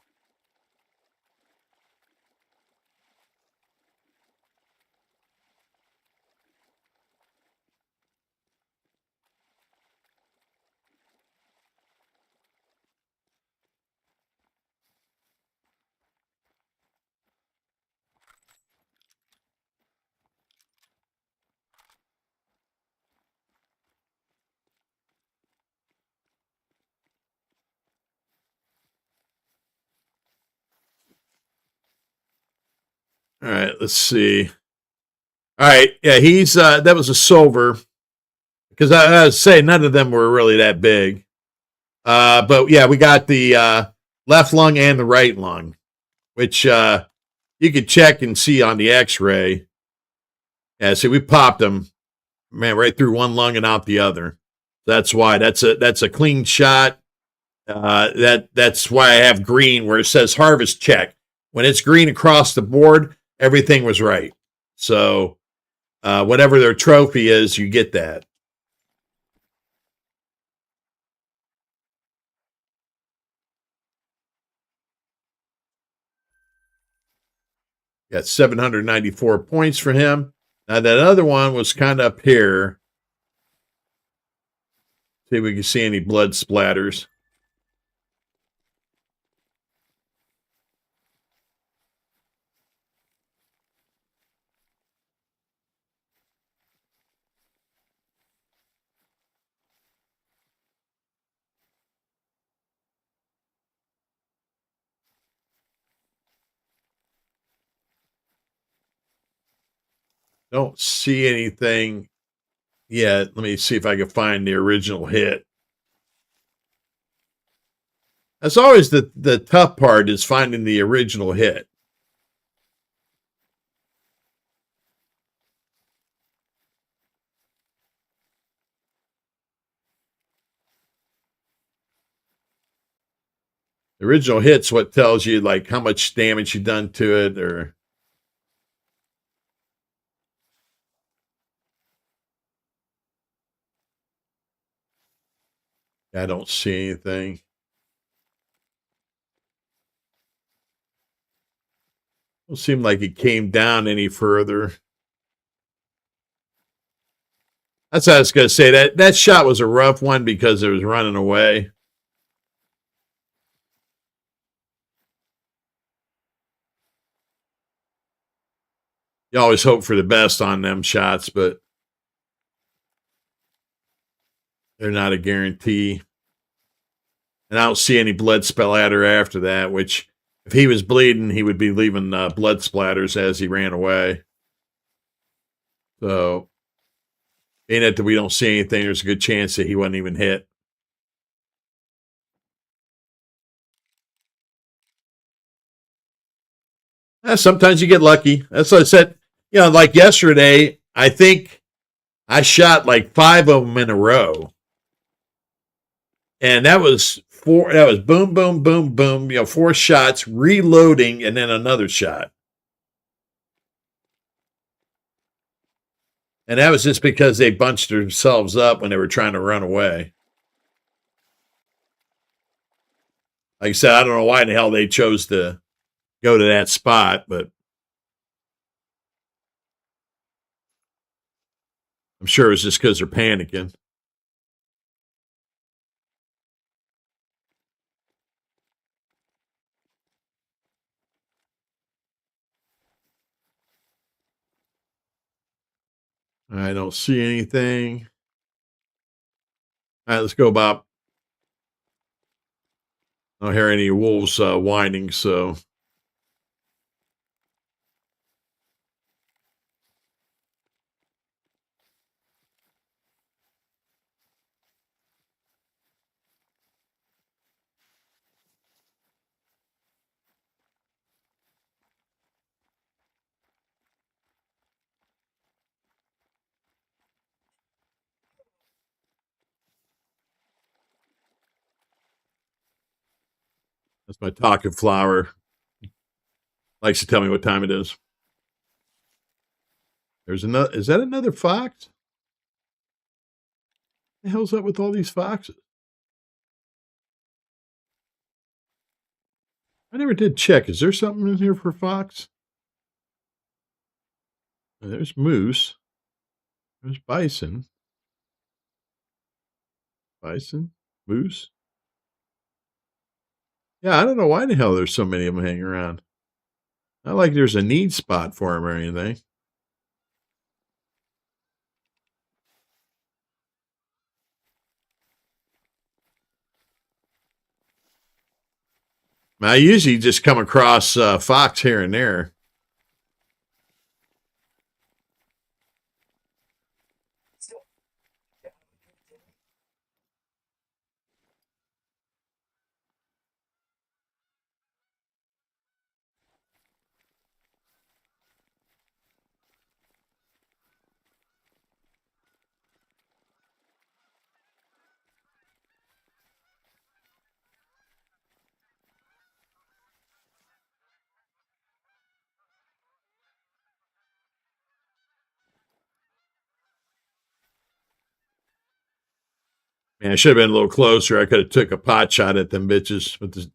All right, let's see. All right, yeah, he's that was a silver because I was saying none of them were really that big. But yeah, we got the left lung and the right lung, which you could check and see on the X-ray. Yeah, see, we popped them, man, right through one lung and out the other. That's why that's a clean shot. That's why I have green where it says harvest check. When it's green across the board, everything was right. So whatever their trophy is, you get that. Got 794 points for him. Now that other one was kind of up here. See if we can see any blood splatters. Don't see anything yet. Let me see if I can find the original hit. That's always the tough part is finding the original hit. The original hit's what tells you like how much damage you've done to it, or I don't see anything. Don't seem like it came down any further. That's what I was gonna say. That shot was a rough one because it was running away. You always hope for the best on them shots, but they're not a guarantee. And I don't see any blood splatter after that, which if he was bleeding, he would be leaving blood splatters as he ran away. So, being that we don't see anything, there's a good chance that he wasn't even hit. Sometimes you get lucky. That's what I said. Like yesterday, I think I shot like 5 of them in a row. And that was four. That was boom, boom, boom, boom. 4 shots, reloading, and then another shot. And that was just because they bunched themselves up when they were trying to run away. Like I said, I don't know why in the hell they chose to go to that spot, but I'm sure it's just because they're panicking. I don't see anything. All right, let's go, Bob. I don't hear any wolves whining, so that's my talking flower. Likes to tell me what time it is. There's another. Is that another fox? What the hell's up with all these foxes? I never did check. Is there something in here for fox? There's moose. There's bison. Bison. Moose. Yeah, I don't know why the hell there's so many of them hanging around. Not like there's a need spot for them or anything. I usually just come across fox here and there. Man, I should have been a little closer. I could have took a pot shot at them bitches with the.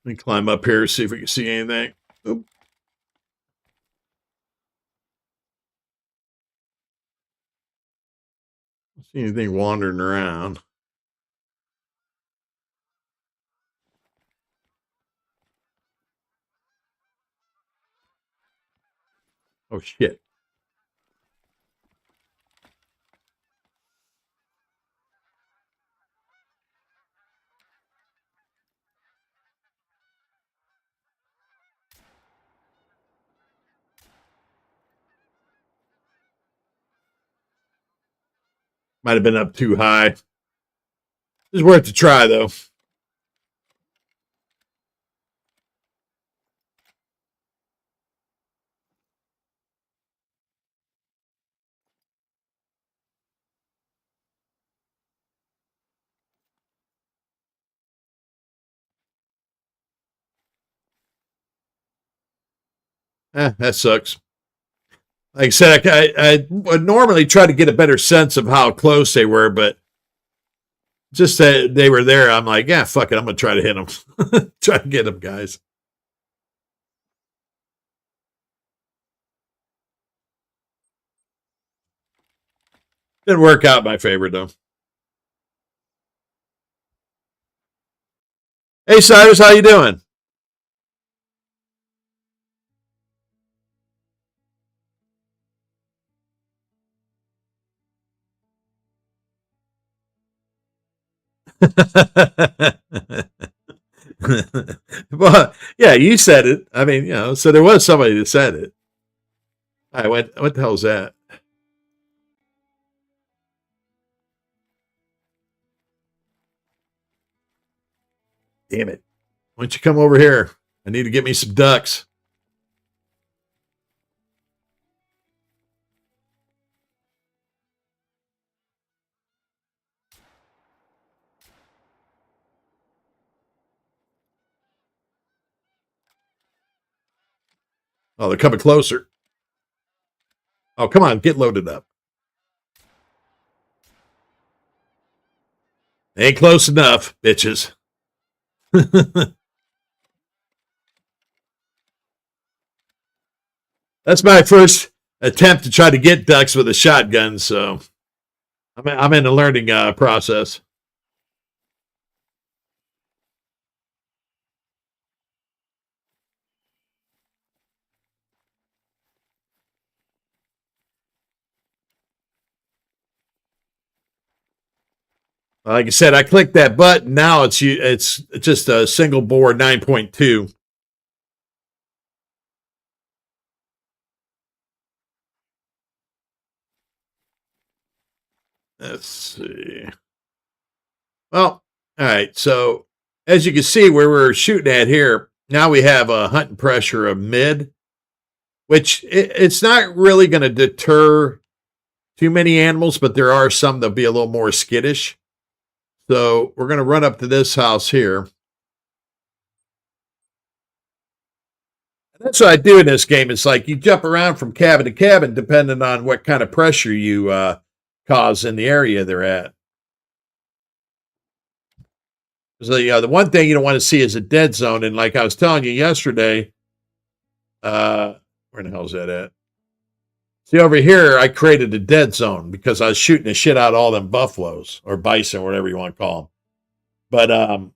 Let me climb up here, see if we can see anything. Oop. Don't see anything wandering around. Oh shit. Might have been up too high. It's worth a try though. That sucks. Like I said, I would normally try to get a better sense of how close they were, but just that they were there, I'm like, yeah, fuck it. I'm going to try to hit them. Try to get them, guys. Didn't work out my favor, though. Hey, Cyrus, how you doing? Well, yeah, you said it. I mean, so there was somebody that said it. I went, what the hell's that? Damn it. Why don't you come over here? I need to get me some ducks. Oh, they're coming closer. Oh, come on, get loaded up. Ain't close enough, bitches. That's my first attempt to try to get ducks with a shotgun, so I'm in the learning process. Like I said, I clicked that button. Now it's just a single bore 9.2. Let's see. Well, all right. So as you can see, where we're shooting at here, now we have a hunting pressure of mid, which it's not really going to deter too many animals, but there are some that'll be a little more skittish. So we're going to run up to this house here. That's what I do in this game. It's like you jump around from cabin to cabin depending on what kind of pressure you cause in the area they're at. So the one thing you don't want to see is a dead zone. And like I was telling you yesterday, where the hell is that at? See over here, I created a dead zone because I was shooting the shit out of all them buffaloes or bison, whatever you want to call them. But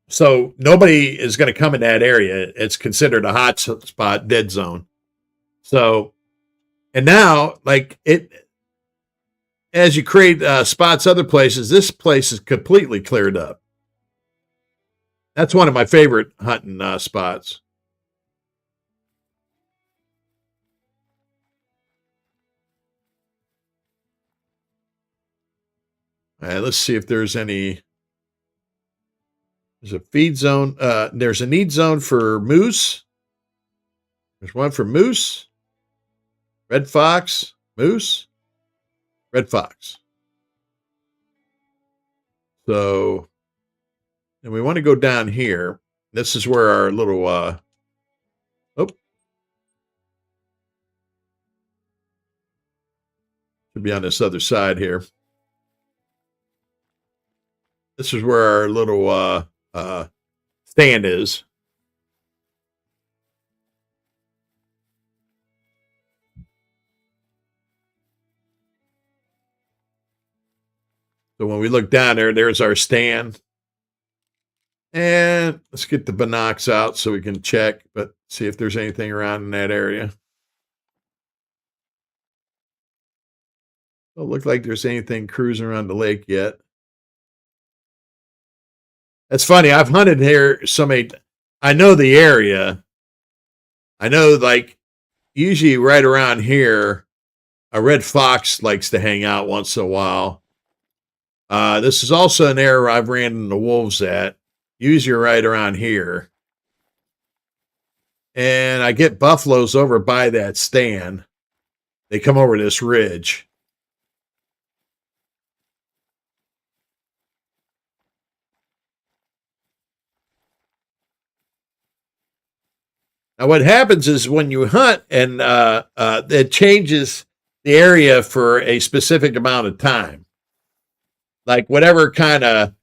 so nobody is going to come in that area. It's considered a hot spot, dead zone. So, and now, like it, as you create spots other places, this place is completely cleared up. That's one of my favorite hunting spots. All right, let's see if there's any. There's a feed zone. There's a need zone for moose. There's one for moose, red fox, moose, red fox. So, and we want to go down here. This is where our little oh, should be on this other side here. This is where our little stand is. So when we look down there, there's our stand. And let's get the binocs out so we can check, but see if there's anything around in that area. Don't look like there's anything cruising around the lake yet. That's funny. I've hunted here so many. I know the area. I know, like, usually right around here, a red fox likes to hang out once in a while. This is also an area I've ran into wolves at, usually right around here. And I get buffaloes over by that stand. They come over this ridge. Now, what happens is when you hunt and it changes the area for a specific amount of time, like whatever kind of,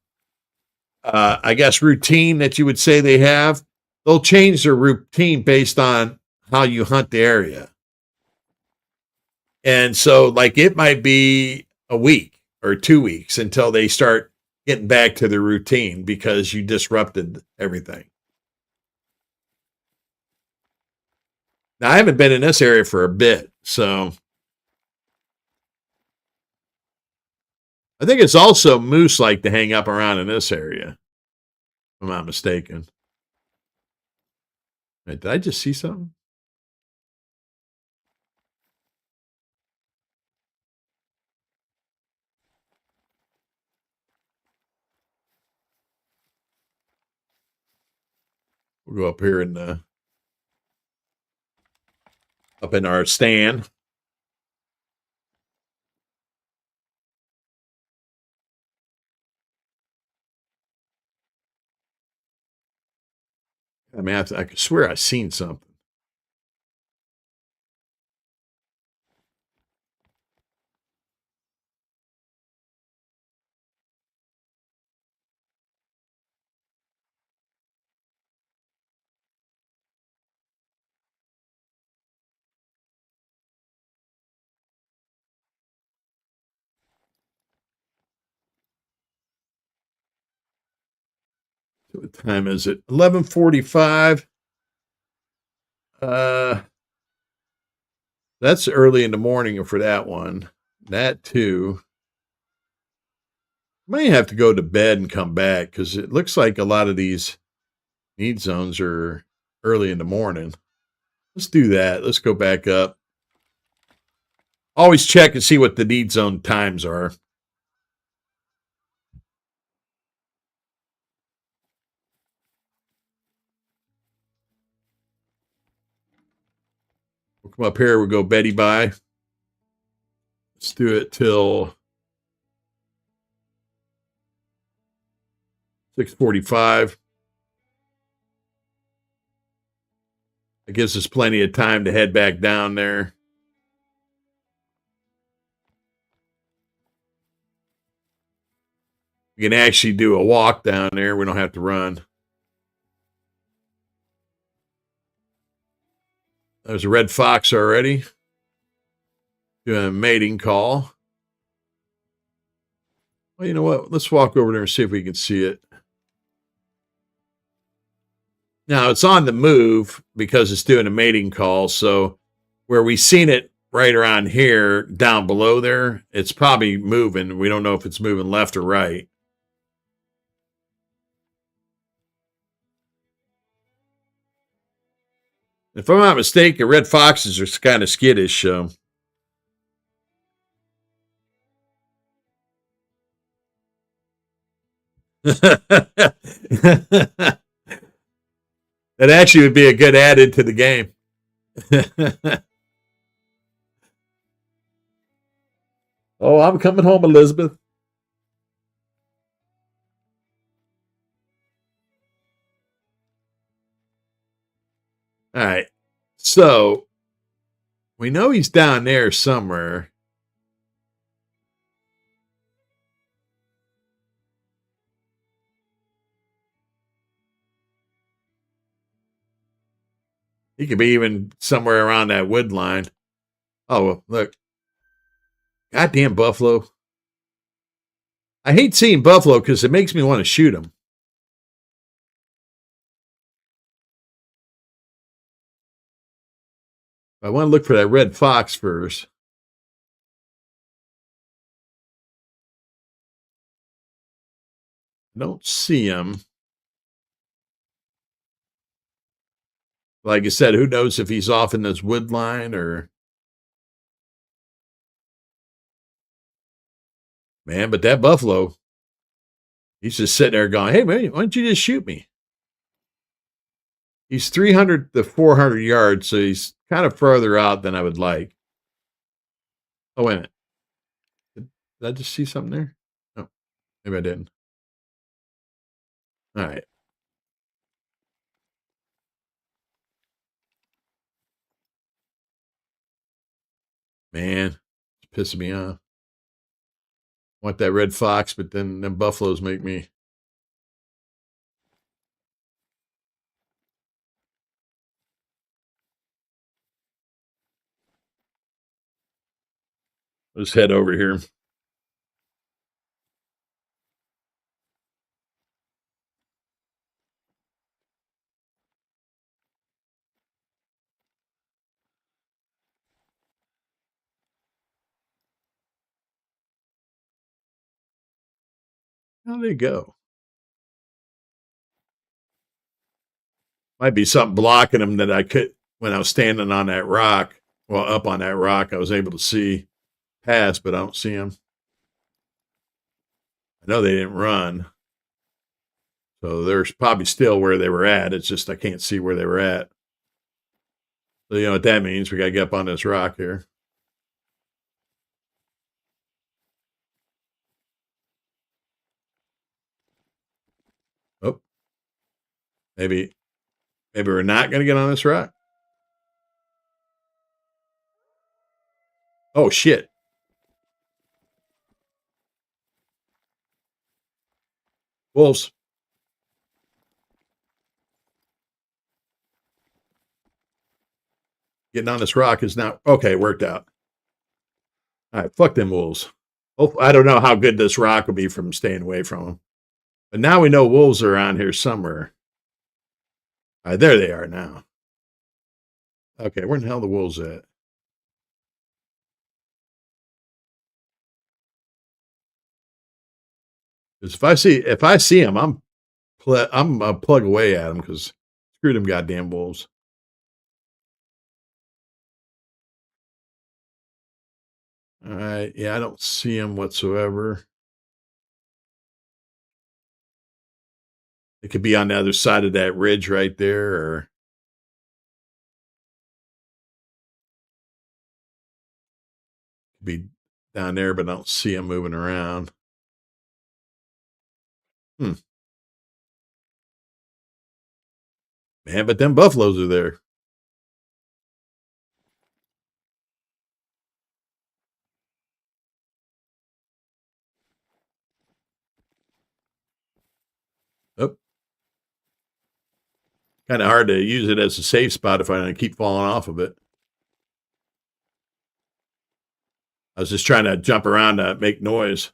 I guess, routine that you would say they have, they'll change their routine based on how you hunt the area. And so, like, it might be a week or 2 weeks until they start getting back to their routine because you disrupted everything. Now, I haven't been in this area for a bit, so I think it's also moose like to hang up around in this area, if I'm not mistaken. Wait, did I just see something? We'll go up here and up in our stand. I mean, I could swear I seen something. What time is it? 11:45. That's early in the morning for that one. That too. May have to go to bed and come back because it looks like a lot of these need zones are early in the morning. Let's do that. Let's go back up. Always check and see what the need zone times are. We'll come up here. We'll go Betty by. Let's do it till 6:45. It gives us plenty of time to head back down there. We can actually do a walk down there. We don't have to run. There's a red fox already. Doing a mating call. Well, you know what? Let's walk over there and see if we can see it. Now it's on the move because it's doing a mating call. So where we seen it right around here, down below there, it's probably moving. We don't know if it's moving left or right. If I'm not mistaken, red foxes are kind of skittish. So. That actually would be a good add into the game. Oh, I'm coming home, Elizabeth. All right. So we know he's down there somewhere. He could be even somewhere around that wood line. Oh, look. Goddamn buffalo. I hate seeing buffalo because it makes me want to shoot him. I want to look for that red fox first. I don't see him. Like I said, who knows if he's off in this wood line or. Man, but that buffalo, he's just sitting there going, hey, man, why don't you just shoot me? He's 300 to 400 yards, so he's kind of further out than I would like. Oh, wait a minute. Did I just see something there? No, maybe I didn't. All right. Man, it's pissing me off. I want that red fox, but then them buffaloes make me. Let's head over here. How do they go? Might be something blocking them that I could when I was standing on that rock. Well, up on that rock, I was able to see past, but I don't see them. I know they didn't run. So they're probably still where they were at. It's just I can't see where they were at. So you know what that means? We got to get up on this rock here. Oh, maybe we're not going to get on this rock. Oh shit! Wolves. Getting on this rock is not okay. Worked out. All right, fuck them wolves. Oh, I don't know how good this rock will be from staying away from them. But now we know wolves are around here somewhere. All right, there they are now. Okay, where in the hell are the wolves at? 'Cause if I see them, I'm gonna plug away at them because screw them goddamn wolves. All right, yeah, I don't see them whatsoever. It could be on the other side of that ridge right there, or be down there, but I don't see them moving around. Hmm. Man, but them buffaloes are there. Oh, kind of hard to use it as a safe spot if I don't keep falling off of it. I was just trying to jump around to make noise.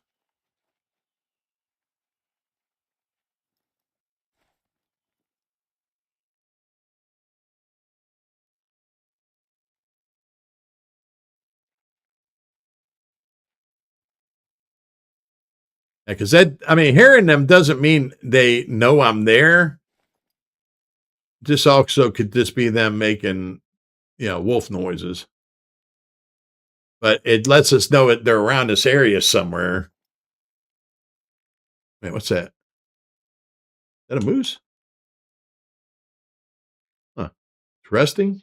Because I mean, hearing them doesn't mean they know I'm there. This also could just be them making, wolf noises. But it lets us know that they're around this area somewhere. Wait, what's that? Is that a moose? Huh. It's resting.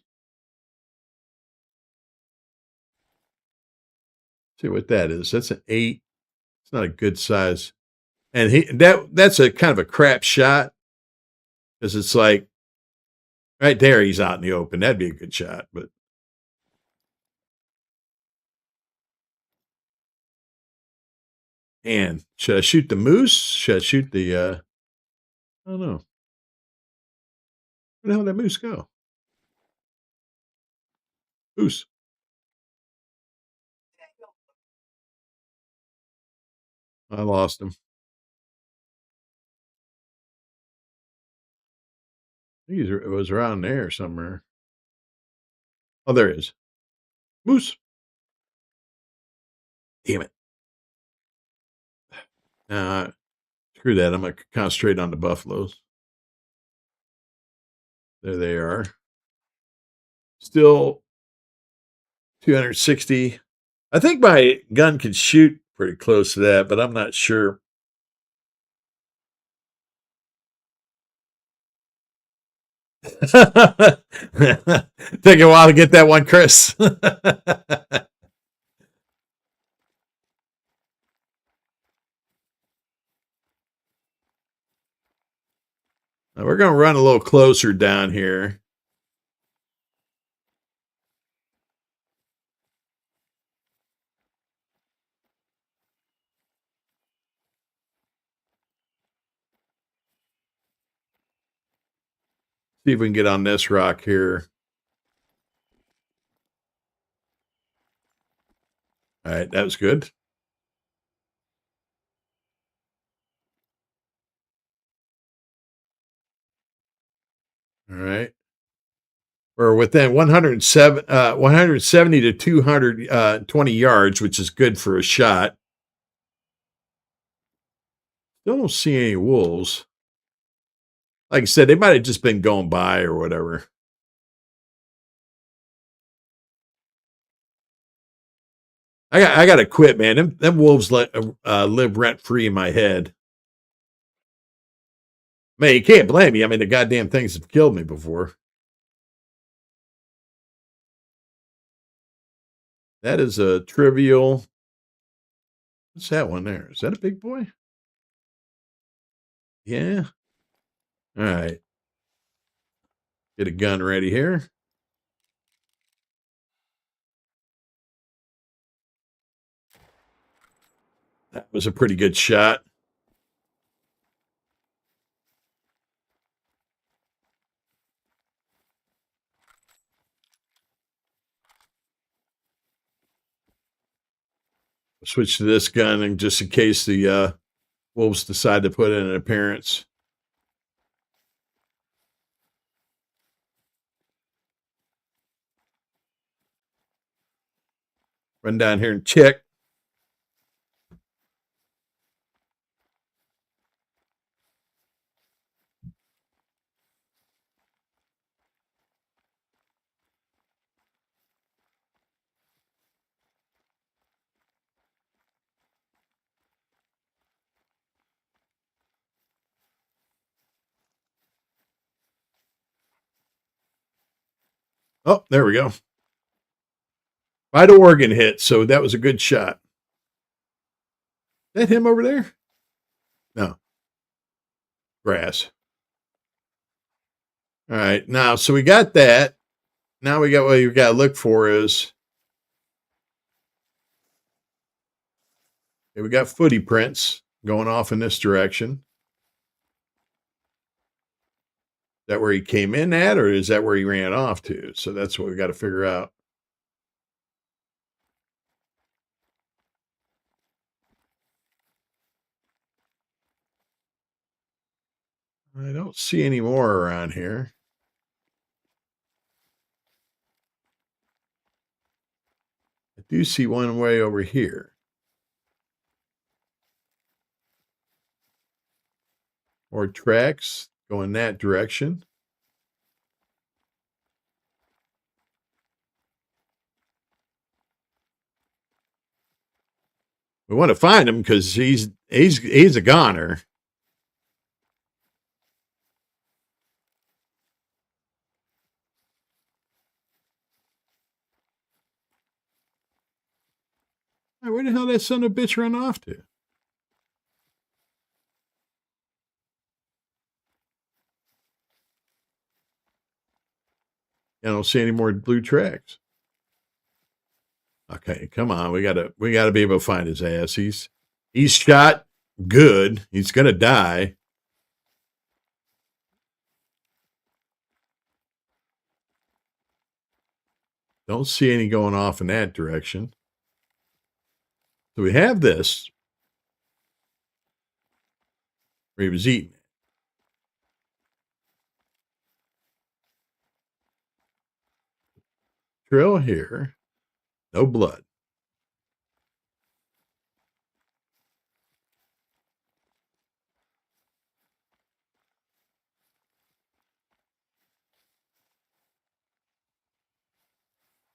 See what that is. That's an 8. It's not a good size. And that's a kind of a crap shot because it's like right there he's out in the open. That'd be a good shot. But man, should I shoot the moose? Should I shoot the I don't know. Where the hell did that moose go? Moose. I lost him. I think it was around there somewhere. Oh, there he is. Moose. Damn it. Uh, Screw that. I'm going to concentrate on the buffaloes. There they are. Still 260. I think my gun could shoot pretty close to that, but I'm not sure. Take a while to get that one, Chris. Now we're going to run a little closer down here. See if we can get on this rock here. All right, that was good. All right. We're within 170 to 220 yards, which is good for a shot. Still don't see any wolves. Like I said, they might have just been going by or whatever. I got to quit, man. Them wolves live rent free in my head. Man, you can't blame me. I mean, the goddamn things have killed me before. That is a trivial. What's that one there? Is that a big boy? Yeah. All right. Get a gun ready here. That was a pretty good shot. Switch to this gun, and just in case the Wolves decide to put in an appearance. Run down here and check. Oh, there we go. Vital organ hit, so that was a good shot. Is that him over there? No, grass. All right, now so we got that. Now we got what you got to look for is okay, we got footy prints going off in this direction. Is that where he came in at, or is that where he ran off to? So that's what we got to figure out. I don't see any more around here. I do see one way over here. More tracks going that direction. We want to find him because he's a goner. Where the hell that son of a bitch run off to? I don't see any more blue tracks. Okay, come on. We gotta be able to find his ass. He's shot good. He's gonna die. Don't see any going off in that direction. So we have this where he was eating. Trail here. No blood.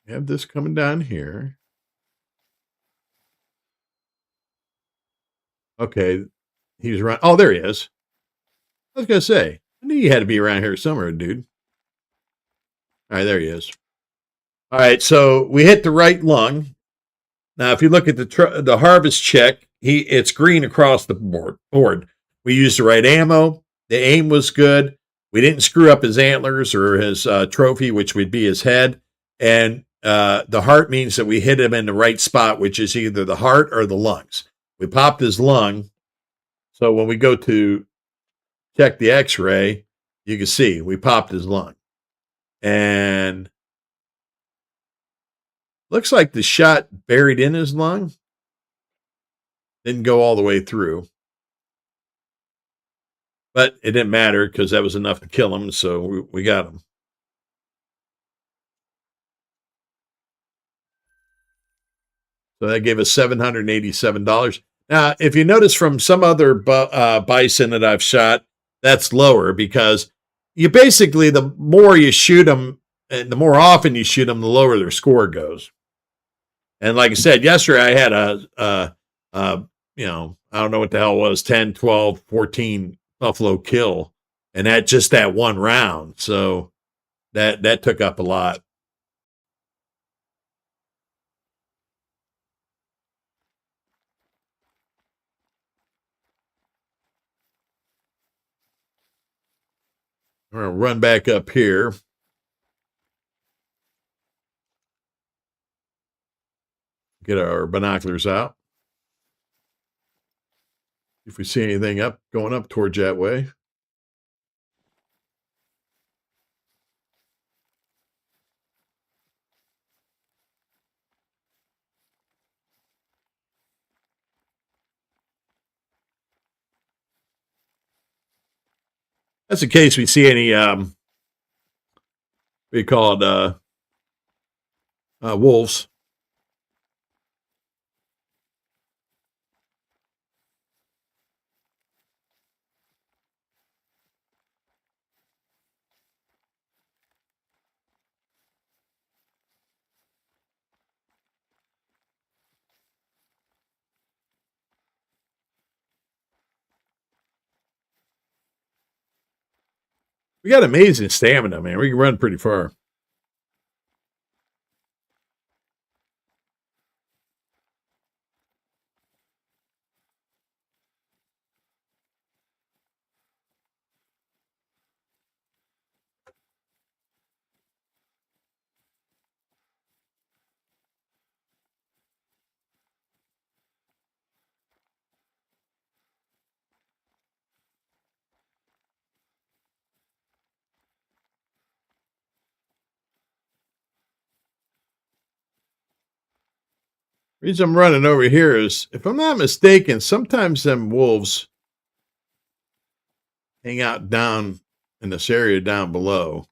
We have this coming down here. Okay. He was around. Oh, there he is. I was gonna say, I knew you had to be around here somewhere, dude. All right, there he is. All right, so we hit the right lung. Now, if you look at the harvest check, it's green across the board. We used the right ammo. The aim was good. We didn't screw up his antlers or his trophy, which would be his head. And the heart means that we hit him in the right spot, which is either the heart or the lungs. We popped his lung. So when we go to check the x-ray, you can see we popped his lung. And looks like the shot buried in his lung. Didn't go all the way through. But it didn't matter because that was enough to kill him, so we got him. So that gave us $787. Now, if you notice from some other bison that I've shot, that's lower because you basically, the more you shoot them and the more often you shoot them, the lower their score goes. And like I said, yesterday I had I don't know what the hell it was, 10, 12, 14 buffalo kill. And that just that one round. So that took up a lot. We're going to run back up here. Get our binoculars out. If we see anything going up towards that way. That's in case we see any we call it wolves. We got amazing stamina, man. We can run pretty far. The reason I'm running over here is, if I'm not mistaken, sometimes them wolves hang out down in this area down below.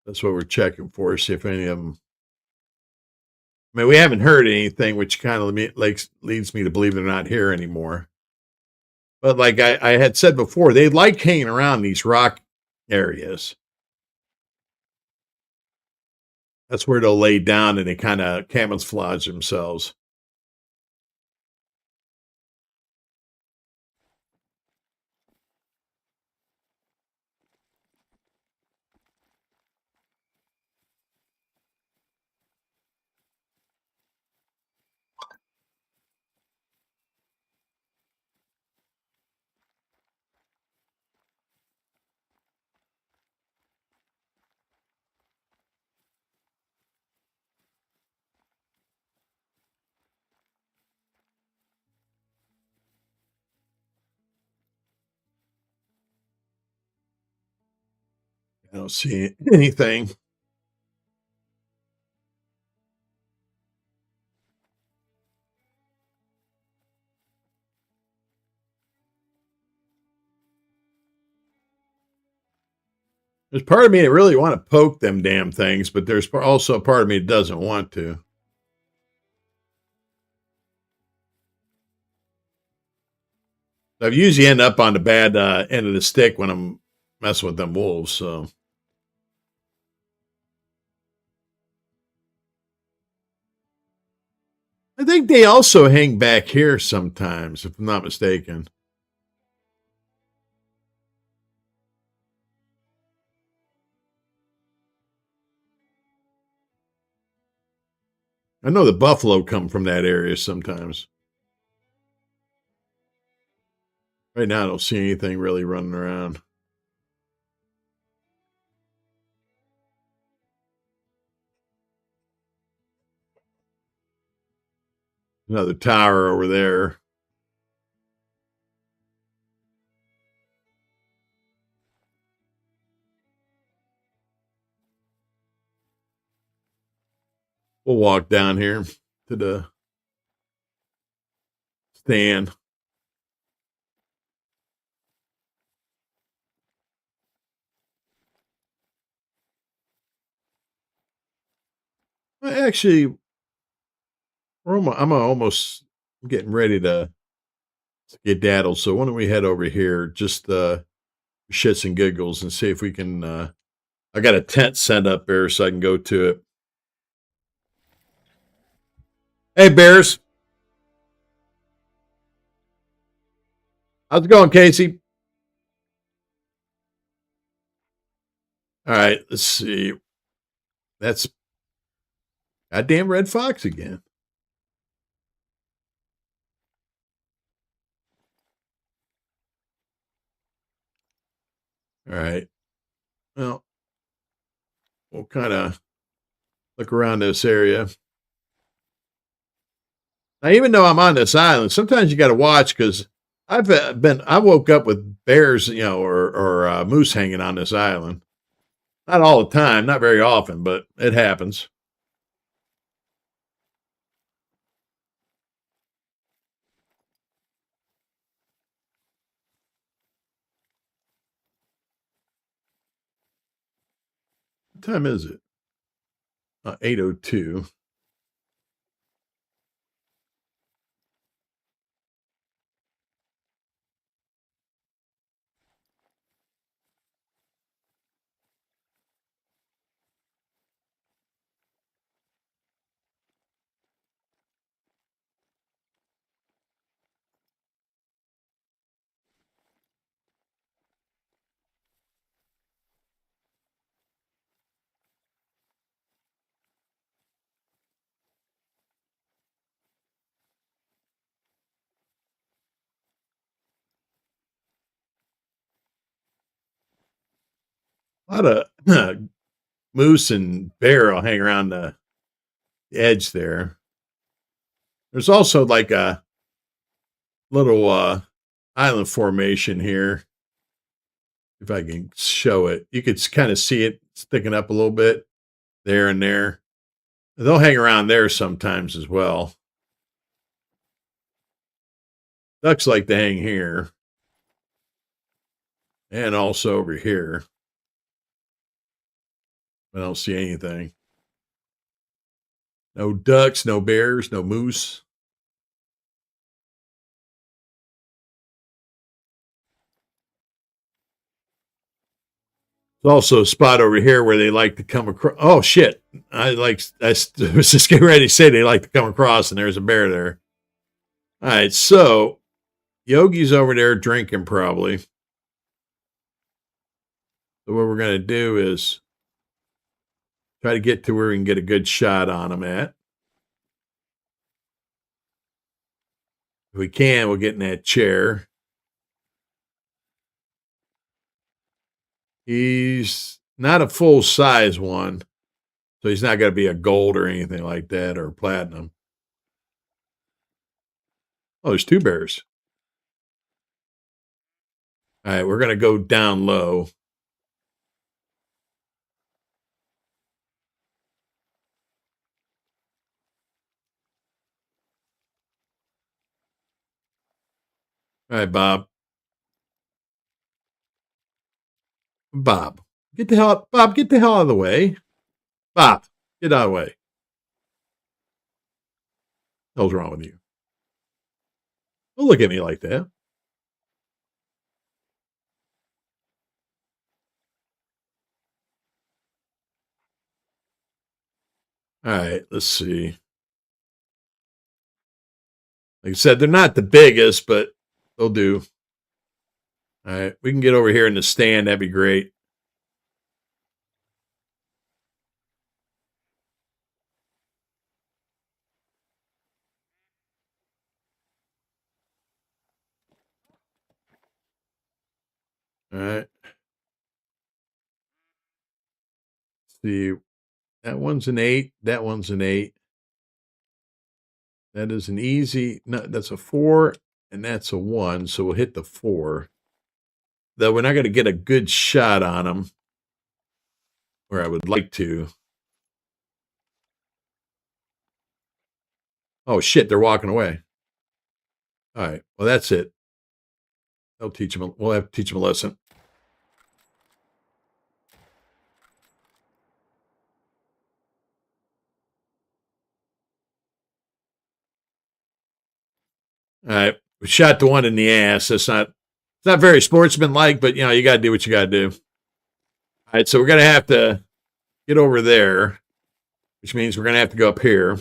That's what we're checking for. See if any of them. I mean, we haven't heard anything, which kind of leads me to believe they're not here anymore. But like I had said before, they like hanging around these rock areas. That's where they'll lay down and they kind of camouflage themselves. I don't see anything. There's part of me that really want to poke them damn things, but there's also a part of me that doesn't want to. I've usually end up on the bad end of the stick when I'm messing with them wolves. So I think they also hang back here sometimes, if I'm not mistaken. I know the buffalo come from that area sometimes. Right now, I don't see anything really running around. Another tower over there. We'll walk down here to the stand. Actually, I'm almost getting ready to get daddled. So why don't we head over here, just shits and giggles, and see if we can. I got a tent set up there, so I can go to it. Hey, Bears, how's it going, Casey? All right, let's see. That's goddamn Red Fox again. All right. Well, we'll kind of look around this area. Now, even though I'm on this island, sometimes you got to watch because I woke up with bears, or moose hanging on this island. Not all the time, not very often, but it happens. time is it? 8:02. A lot of moose and bear will hang around the edge there. There's also like a little island formation here. If I can show it, you could kind of see it sticking up a little bit there and there. They'll hang around there sometimes as well. Ducks like to hang here and also over here. I don't see anything. No ducks, no bears, no moose. There's also a spot over here where they like to come across. Oh shit! I was just getting ready to say they like to come across, and there's a bear there. All right, so Yogi's over there drinking probably. So what we're gonna do is try to get to where we can get a good shot on him at. If we can, we'll get in that chair. He's not a full size one, so he's not going to be a gold or anything like that or platinum. Oh, there's two bears. All right, we're going to go down low. All right, Bob. Bob, get the hell, Bob, get the hell out of the way. Bob, get out of the way. What the hell's wrong with you? Don't look at me like that. All right, let's see. Like I said, they're not the biggest, but they'll do. All right, we can get over here in the stand. That'd be great. All right. See, that one's an 8. That one's an 8. That is an easy. No, that's a 4, and that's a 1. So we'll hit the 4. Though we're not going to get a good shot on them, where I would like to. Oh shit, they're walking away. All right. Well, that's it. They'll teach them. We'll have to teach them a lesson. All right. We shot the one in the ass. That's not. It's not very sportsmanlike, but you got to do what you got to do. All right. So we're gonna have to get over there, which means we're gonna have to go up here.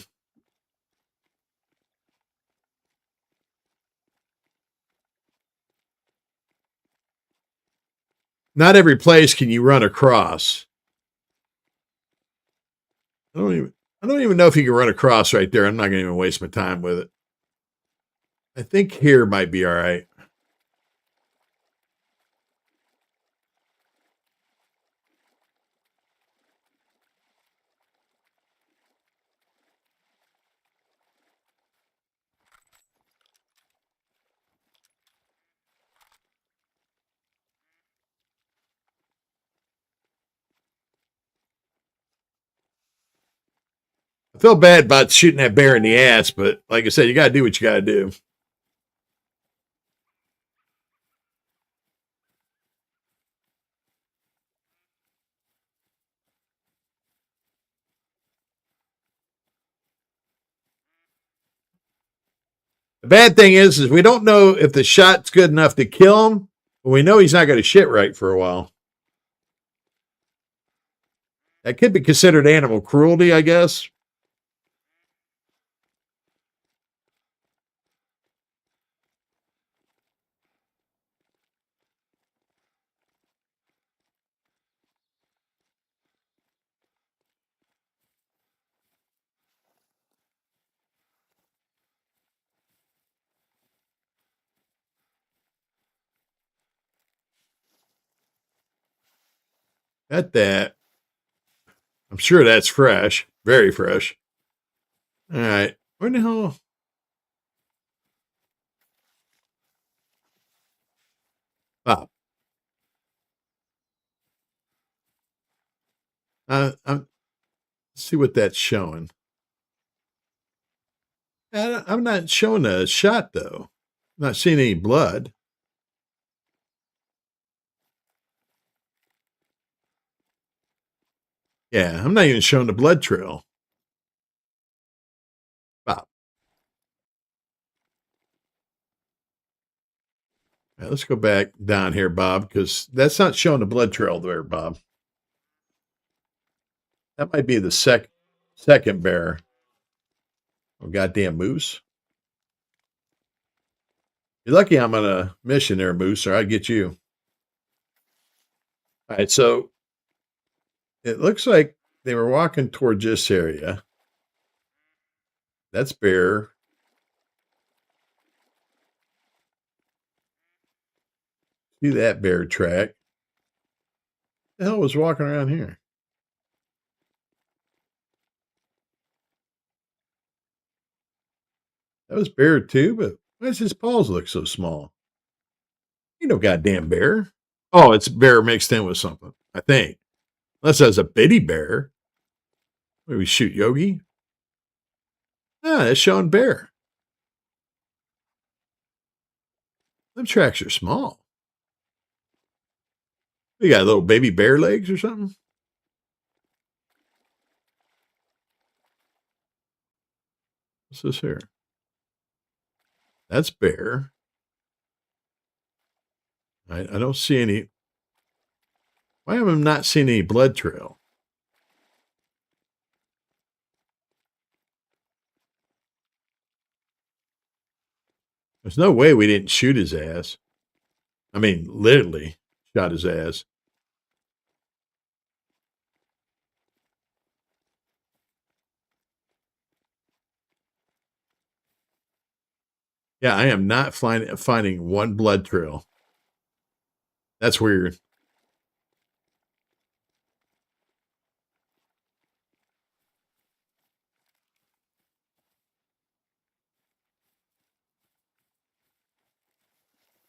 Not every place can you run across. I don't even. I don't even know if you can run across right there. I'm not gonna even waste my time with it. I think here might be all right. I feel bad about shooting that bear in the ass, but like I said, you got to do what you got to do. The bad thing is we don't know if the shot's good enough to kill him, but we know he's not going to shit right for a while. That could be considered animal cruelty, I guess. At that, I'm sure that's fresh, very fresh. All right, where the hell? Oh, let's see what that's showing. I'm not showing a shot though. I'm not seeing any blood. Yeah, I'm not even showing the blood trail. Wow. Right, let's go back down here, Bob, because that's not showing the blood trail there, Bob. That might be the second bear. Oh, goddamn moose. You're lucky I'm on a mission there, Moose, or I'd get you. All right, so it looks like they were walking towards this area. That's bear. See that bear track. The hell was walking around here? That was bear too, but why does his paws look so small? Ain't no goddamn bear. Oh, it's bear mixed in with something, I think. Unless that's a bitty bear. Maybe shoot Yogi. Ah, that's showing bear. Them tracks are small. We got little baby bear legs or something. What's this here? That's bear. I don't see any. Why am I not seeing any blood trail? There's no way we didn't shoot his ass. I mean, literally shot his ass. Yeah, I am not finding one blood trail. That's weird.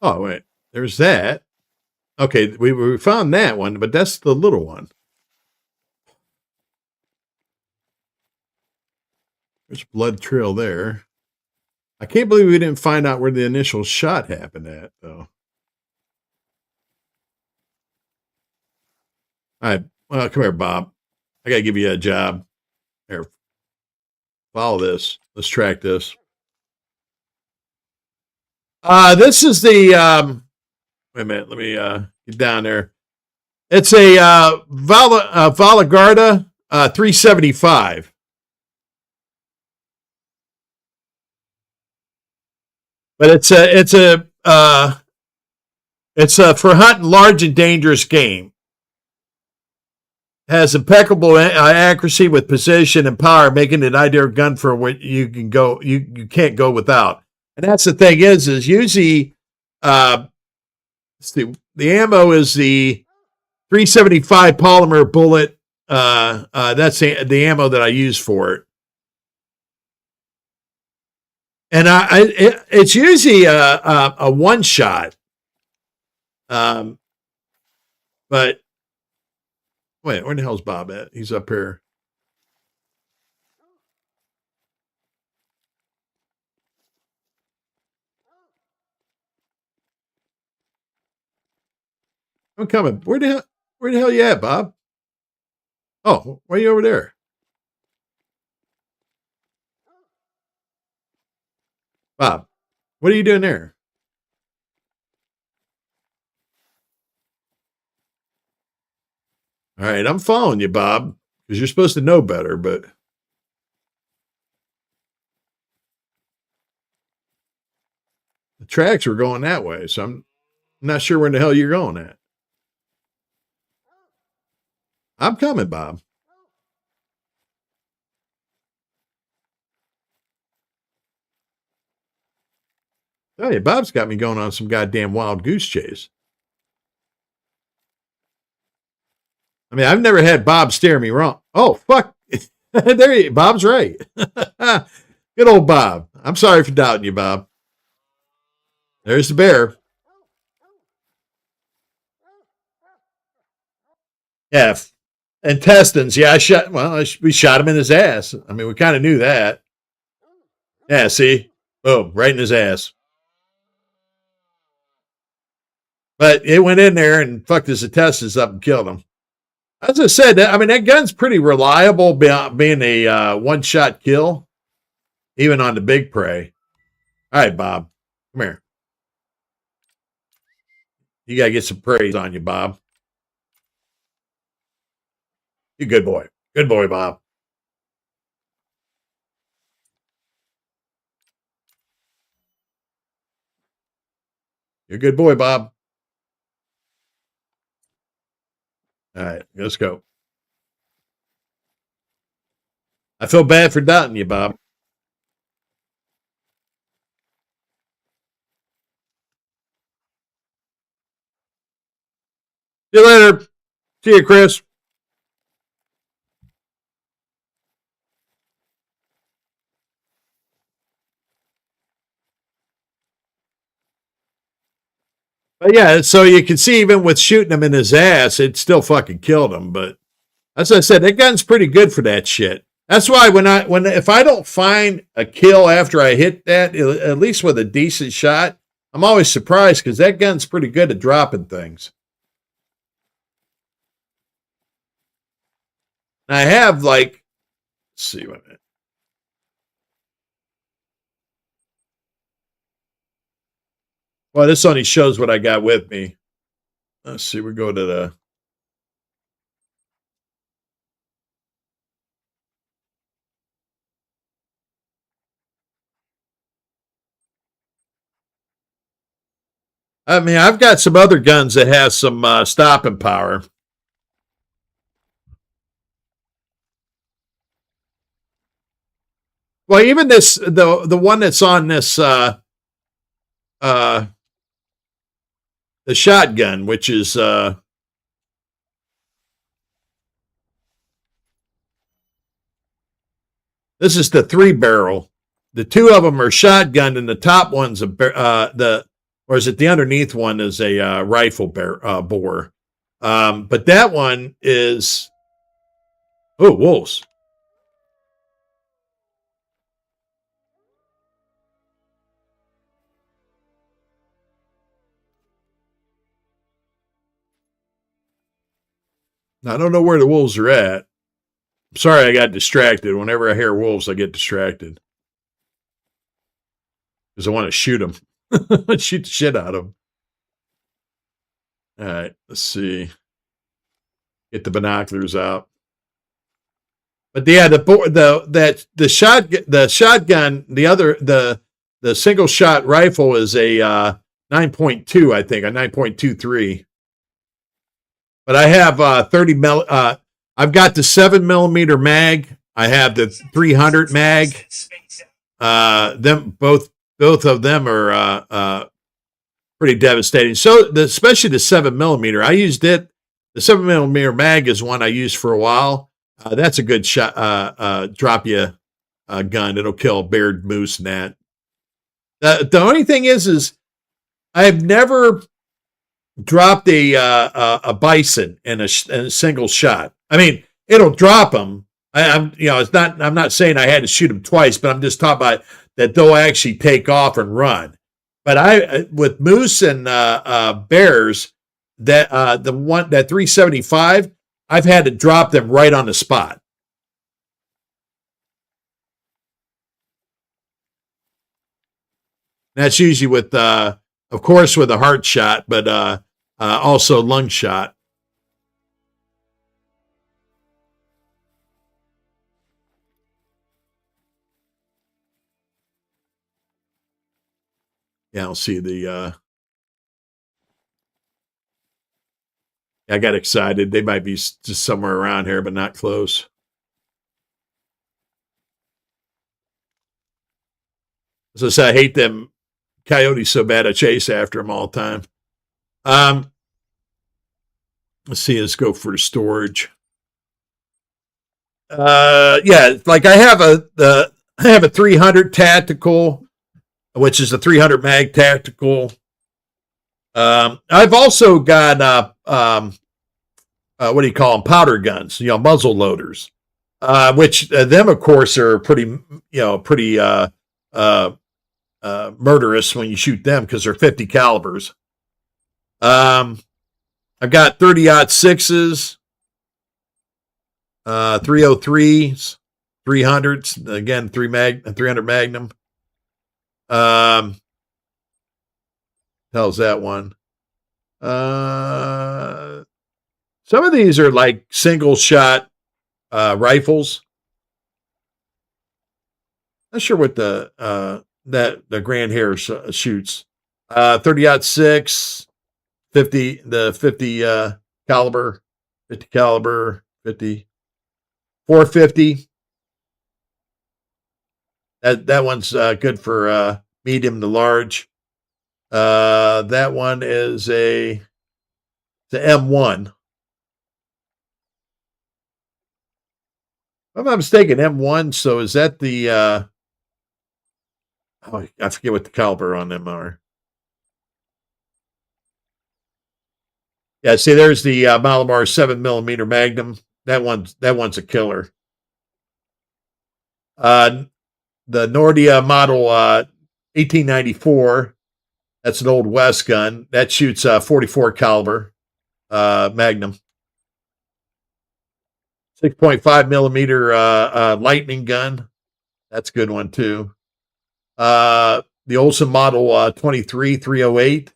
Oh, wait. There's that. Okay, we found that one, but that's the little one. There's blood trail there. I can't believe we didn't find out where the initial shot happened at, though. All right. Well, come here, Bob. I got to give you a job. Here, follow this. Let's track this. This is the, wait a minute. Let me get down there. It's a Valagarda 375. But it's for hunting large and dangerous game. Has impeccable accuracy with precision and power, making it an ideal gun for what you can go you can't go without. And that's the thing is usually the ammo is the 375 polymer bullet. That's the ammo that I use for it. And it's usually a one shot. But wait, where the hell's Bob at? He's up here. I'm coming. Where the hell you at, Bob? Oh, why are you over there? Bob. What are you doing there? All right, I'm following you, Bob, because you're supposed to know better, but the tracks were going that way, so I'm not sure where in the hell you're going at. I'm coming, Bob. Oh yeah, Bob's got me going on some goddamn wild goose chase. I mean, I've never had Bob steer me wrong. Oh, fuck. There you Bob's right. Good old Bob. I'm sorry for doubting you, Bob. There's the bear. Yeah. Intestines. Yeah, we shot him in his ass. I mean, we kind of knew that. Yeah, see? Boom, right in his ass. But it went in there and fucked his intestines up and killed him. As I said, I mean, that gun's pretty reliable being a one-shot kill, even on the big prey. All right, Bob. Come here. You got to get some praise on you, Bob. You good boy. Good boy, Bob. You're a good boy, Bob. All right, let's go. I feel bad for doubting you, Bob. See you later. See you, Chris. But yeah, so you can see even with shooting him in his ass, it still fucking killed him. But as I said, that gun's pretty good for that shit. That's why if I don't find a kill after I hit that, at least with a decent shot, I'm always surprised because that gun's pretty good at dropping things. And I have let's see what. Well, this only shows what I got with me. Let's see. We go to the. I mean, I've got some other guns that have some stopping power. Well, even the one that's on this uh, the shotgun, which is this is the 3-barrel. The two of them are shotgun, and the top one's or is it the underneath one is a rifle bore. But that one is wolves. I don't know where the wolves are at. I'm sorry, I got distracted. Whenever I hear wolves, I get distracted because I want to shoot them, shoot the shit out of them. All right, let's see. Get the binoculars out. But yeah, the shotgun, the single shot rifle is a 9.2, I think, a 9.23. But I have 30 mil. I've got the 7mm mag. I have the 300 mag. Them both of them are pretty devastating. So especially the 7mm, I used it. The 7mm mag is one I used for a while. That's a good shot. Drop you a gun. It'll kill a bearded moose and that. The only thing is I've never dropped a bison in a single shot. I mean, it'll drop them. It's not. I'm not saying I had to shoot them twice, but I'm just talking about that they'll actually take off and run. But with moose and bears, that that 375, I've had to drop them right on the spot. That's usually with, of course, with a heart shot, but also lung shot. Yeah, I'll see the. I got excited. They might be just somewhere around here, but not close. As I say, I hate them coyotes so bad. I chase after them all the time. Um, let's see. Let's go for storage. Yeah, like I have a 300 tactical, which is a 300 mag tactical. I've also got what do you call them? Powder guns, muzzle loaders, which them of course are pretty, pretty murderous when you shoot them because they're 50 calibers. I've got 30-06s, 303s, 300s. Again, 300 Magnum. How's that one? Some of these are like single shot rifles. Not sure what the Grand Hare shoots. 30-06, 50 caliber, 50 caliber, 50, 450. That one's good for medium to large. That one is the M1. If I'm not mistaken, M1. So is that the? I forget what the caliber on them are. Yeah, see, there's the Malamar 7mm Magnum. That one's a killer. The Nordia model 1894. That's an old West gun. That shoots 44 caliber Magnum. 6.5 millimeter Lightning gun. That's a good one too. The Olson model 23 308.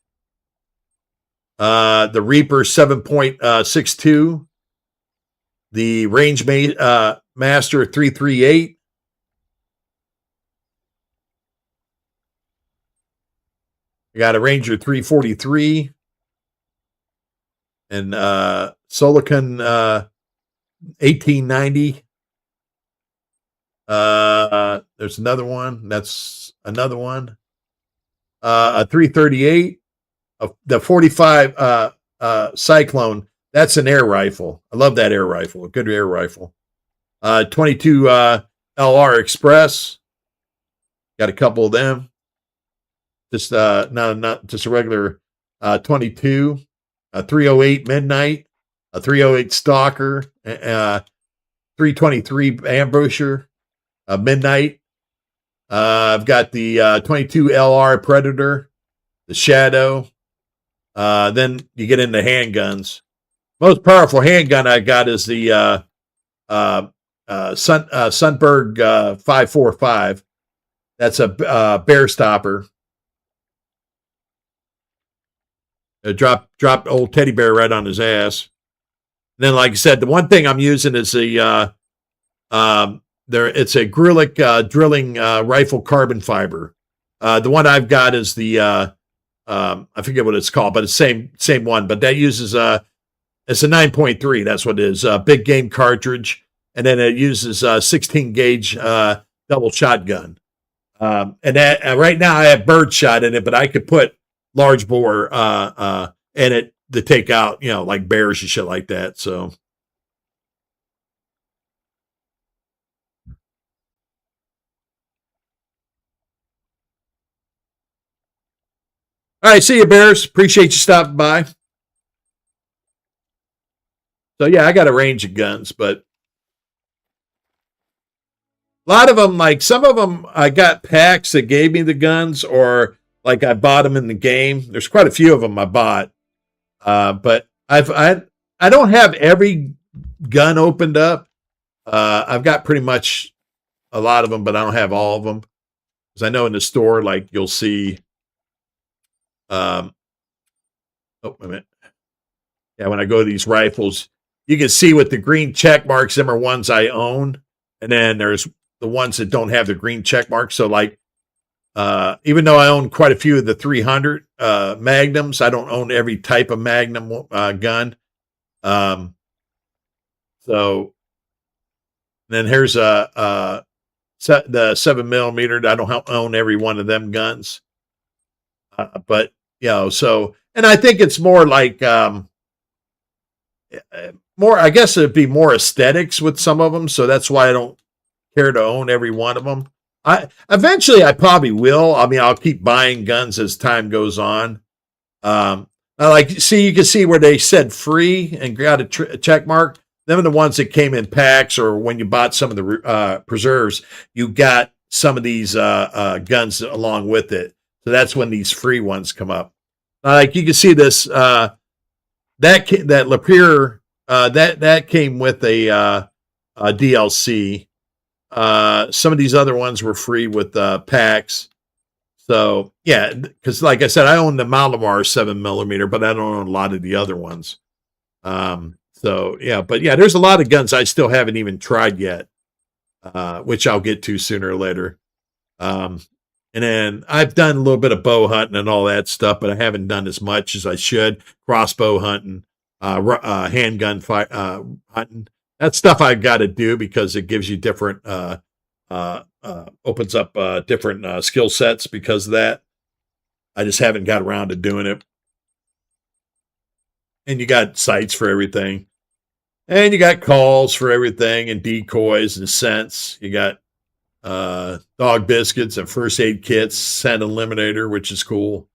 The Reaper 7.62. The Range Master 338. I got a Ranger 343 and Solican 1890. There's another one. That's another one. A 338. The 45 Cyclone. That's an air rifle. I love that air rifle. A good air rifle. 22 LR Express. Got a couple of them. Just not just a regular 22, a 308 Midnight, a 308 Stalker, 323 Ambusher, Midnight. I've got the 22 LR Predator, the Shadow. Then you get into handguns. Most powerful handgun I got is the Sunberg 545. That's a bear stopper. Drop old teddy bear right on his ass. And then, like I said, the one thing I'm using is the it's a Grilic drilling rifle carbon fiber. The one I've got is the I forget what it's called, but it's same one. But that uses it's a 9.3. That's what it is. Big game cartridge, and then it uses 16 gauge double shotgun. And that right now I have birdshot in it, but I could put large bore in it to take out, like bears and shit like that. So. All right, see you, Bears. Appreciate you stopping by. So yeah, I got a range of guns, but a lot of them, like some of them, I got packs that gave me the guns, or like I bought them in the game. There's quite a few of them I bought, but I don't have every gun opened up. I've got pretty much a lot of them, but I don't have all of them because I know in the store, like you'll see Um, oh, wait a minute. Yeah, when I go to these rifles, you can see with the green check marks, them are ones I own. And then there's the ones that don't have the green check marks. So like, even though I own quite a few of the 300 Magnums, I don't own every type of Magnum gun. Um, so then here's the 7 millimeter. I don't own every one of them guns, but so and I think it's more like more. I guess it'd be more aesthetics with some of them, so that's why I don't care to own every one of them. I eventually I probably will. I mean, I'll keep buying guns as time goes on. I like see you can see where they said free and got a check mark. Them are the ones that came in packs, or when you bought some of the preserves, you got some of these guns along with it. So that's when these free ones come up. Like you can see this that Lapeer that came with a DLC. Some of these other ones were free with packs. So yeah, because like I said, I own the Malamar 7 millimeter, but I don't own a lot of the other ones. So yeah, but yeah, there's a lot of guns I still haven't even tried yet, which I'll get to sooner or later. And then I've done a little bit of bow hunting and all that stuff, but I haven't done as much as I should. Crossbow hunting, handgun hunting. That's stuff I've got to do because it gives you different, opens up different skill sets because of that. I just haven't got around to doing it. And you got sights for everything. And you got calls for everything and decoys and scents. You got dog biscuits and first aid kits, scent eliminator, which is cool.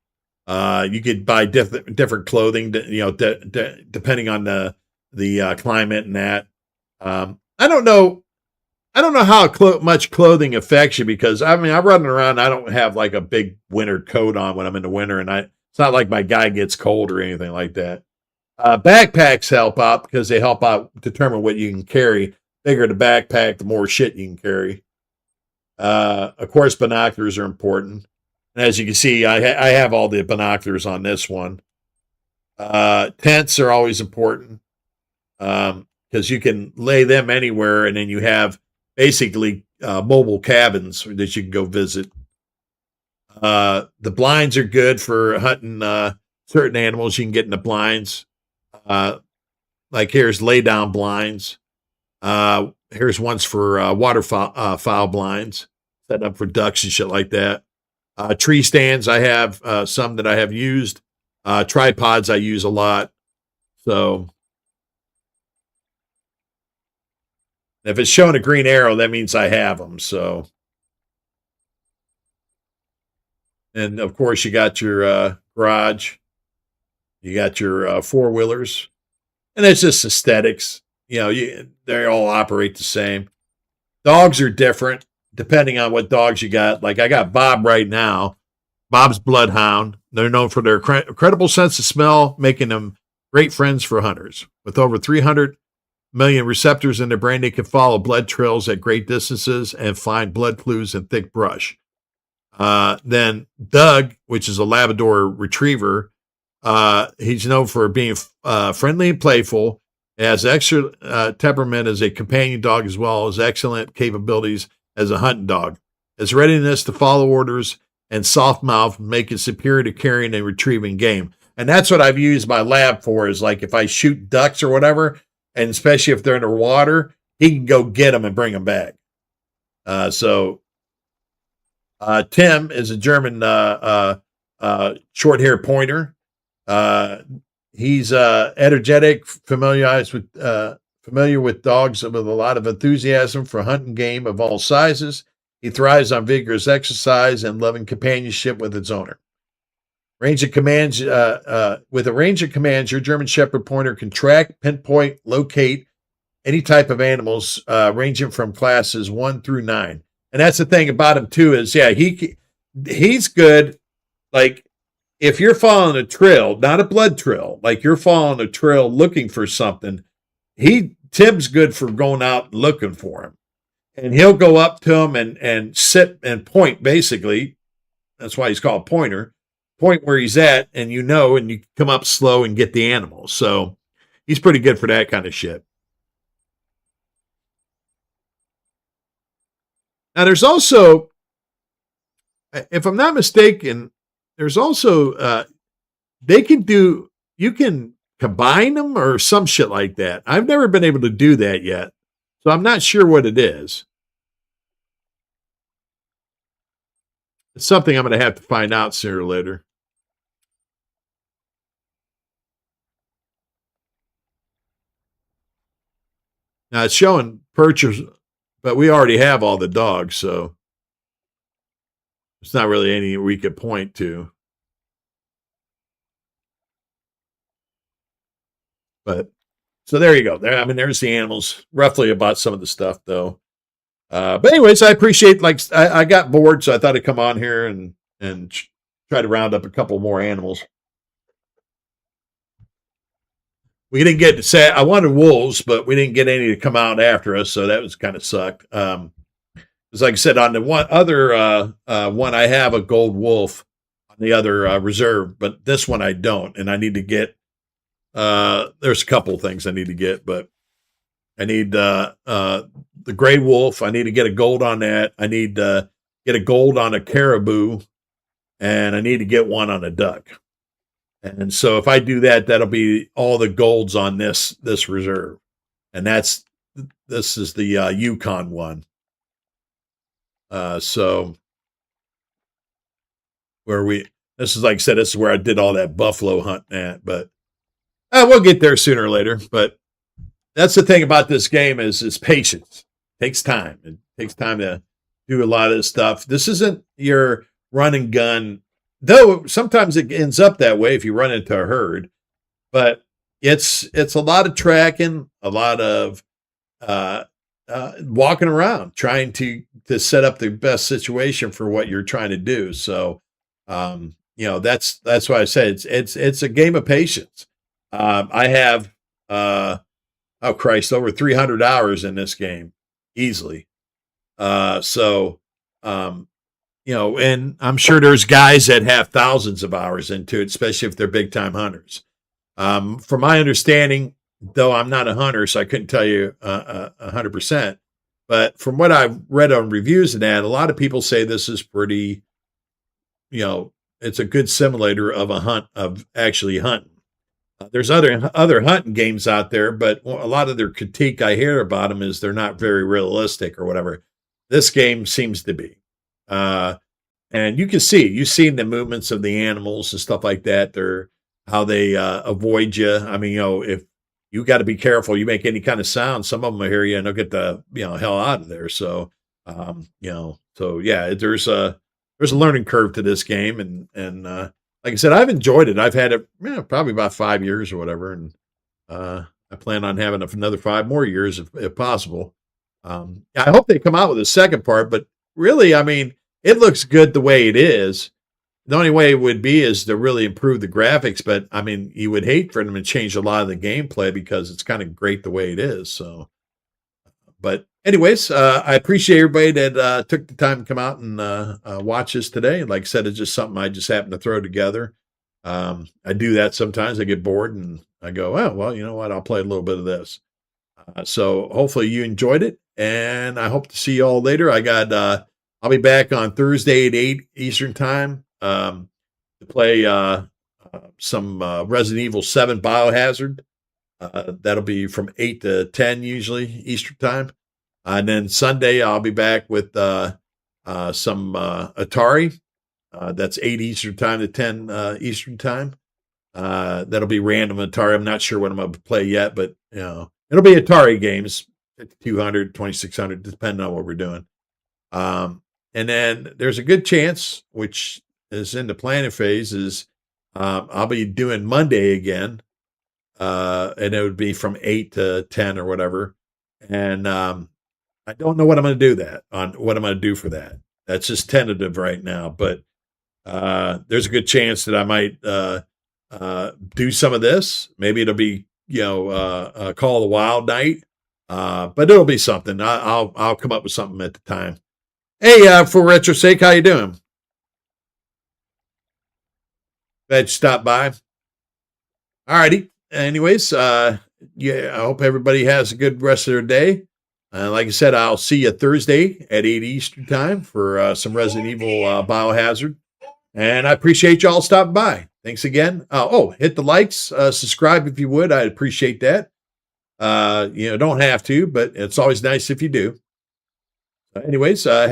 You could buy different clothing, depending on the climate and that. I don't know. I don't know how much clothing affects you because I mean I'm running around. I don't have like a big winter coat on when I'm in the winter, and it's not like my guy gets cold or anything like that. Backpacks help out because they help out determine what you can carry. Bigger the backpack, the more shit you can carry. Of course, binoculars are important. And as you can see, I have all the binoculars on this one. Tents are always important because you can lay them anywhere, and then you have basically mobile cabins that you can go visit. The blinds are good for hunting certain animals. You can get in the blinds. Like here's lay down blinds. Here's ones for waterfowl blinds, set up for ducks and shit like that. Tree stands, I have some that I have used. Tripods I use a lot. So if it's showing a green arrow, that means I have them. So, and of course, you got your garage, you got your four wheelers, and it's just aesthetics. They all operate the same. Dogs are different depending on what dogs you got. Like I got Bob right now, Bob's Bloodhound. They're known for their incredible sense of smell, making them great friends for hunters. With over 300 million receptors in their brain, they can follow blood trails at great distances and find blood clues in thick brush. Then Doug, which is a Labrador retriever, he's known for being friendly and playful. He has extra temperament as a companion dog as well as excellent capabilities as a hunting dog. His readiness to follow orders and soft mouth make it superior to carrying and retrieving game. And that's what I've used my lab for is like if I shoot ducks or whatever, and especially if they're in the water, he can go get them and bring them back. Tim is a German short-haired pointer. He's energetic, familiar with dogs with a lot of enthusiasm for hunting game of all sizes. He thrives on vigorous exercise and loving companionship with its owner. Range of commands with a range of commands, your German Shepherd Pointer can track, pinpoint, locate any type of animals, ranging from classes 1 through 9. And that's the thing about him too is he's good. Like if you're following a trail, not a blood trail, like you're following a trail looking for something, Tim's good for going out and looking for him. And he'll go up to him and sit and point, basically. That's why he's called Pointer. point where he's at, and and you come up slow and get the animals. So he's pretty good for that kind of shit. Now, there's also, if I'm not mistaken, there's also they can do you can combine them or some shit like that. I've never been able to do that yet, so I'm not sure what it is. It's something I'm going to have to find out sooner or later. Now it's showing purchase, but we already have all the dogs, so it's not really any we could point to. But so there you go. There, I mean, there's the animals. Roughly about some of the stuff, though. But anyways, I appreciate. Like I got bored, so I thought I'd come on here and try to round up a couple more animals. We didn't get to say I wanted wolves, but we didn't get any to come out after us, so that was kind of sucked. Because like I said, on the one other one, I have a gold wolf on the other reserve, but this one I don't, and I need to get. There's a couple of things I need to get, but I need the gray wolf. I need to get a gold on that. I need to get a gold on a caribou, and I need to get one on a duck. And so if I do that, that'll be all the golds on this reserve, and this is the Yukon one. So where we this is like I said, this is where I did all that buffalo hunting at, but we'll get there sooner or later. But that's the thing about this game is patience. It takes time. It takes time to do a lot of this stuff. This isn't your run and gun, though sometimes it ends up that way if you run into a herd. But it's a lot of tracking, a lot of walking around, trying to set up the best situation for what you're trying to do. So, that's why I say it's a game of patience. I have oh Christ, over 300 hours in this game easily. So, and I'm sure there's guys that have thousands of hours into it, especially if they're big time hunters. From my understanding, though I'm not a hunter, so I couldn't tell you 100%. But from what I've read on reviews and that, a lot of people say this is pretty, it's a good simulator of a hunt, of actually hunting. There's other hunting games out there, but a lot of their critique I hear about them is they're not very realistic or whatever. This game seems to be. And you can see, you've seen the movements of the animals and stuff like that. They're how they avoid you. I mean, if you got to be careful, you make any kind of sound, some of them will hear you and they'll get the hell out of there. So, so yeah, there's a learning curve to this game, and like I said, I've enjoyed it. I've had it probably about 5 years or whatever, and I plan on having another 5 more years if possible. I hope they come out with a second part, but really, I mean, it looks good the way it is. The only way it would be is to really improve the graphics, but I mean, you would hate for them to change a lot of the gameplay because it's kind of great the way it is. So, but anyways, I appreciate everybody that took the time to come out and watch this today. Like I said, it's just something I just happened to throw together. I do that sometimes. I get bored and I go, oh, well, you know what? I'll play a little bit of this. So hopefully you enjoyed it, and I hope to see you all later. I'll be back on Thursday at 8 Eastern time to play some Resident Evil 7 Biohazard. That'll be from 8 to 10 usually Eastern time. And then Sunday I'll be back with some Atari. That's 8 Eastern time to 10 Eastern time. That'll be random Atari. I'm not sure what I'm going to play yet, but it'll be Atari games, 200, 2600, depending on what we're doing. And then there's a good chance, which is in the planning phase, is I'll be doing Monday again, and it would be from 8 to 10 or whatever. And I don't know what I'm going to do for that. That's just tentative right now, but there's a good chance that I might do some of this. Maybe it'll be Call of the Wild night, but it'll be something. I'll come up with something at the time. Hey, for retro sake, how you doing? Glad you stopped by. All righty. Anyways, yeah, I hope everybody has a good rest of their day. Like I said, I'll see you Thursday at 8 Eastern time for some Resident Evil Biohazard. And I appreciate y'all stopping by. Thanks again. Hit the likes, subscribe if you would. I'd appreciate that. Don't have to, but it's always nice if you do. Anyways, have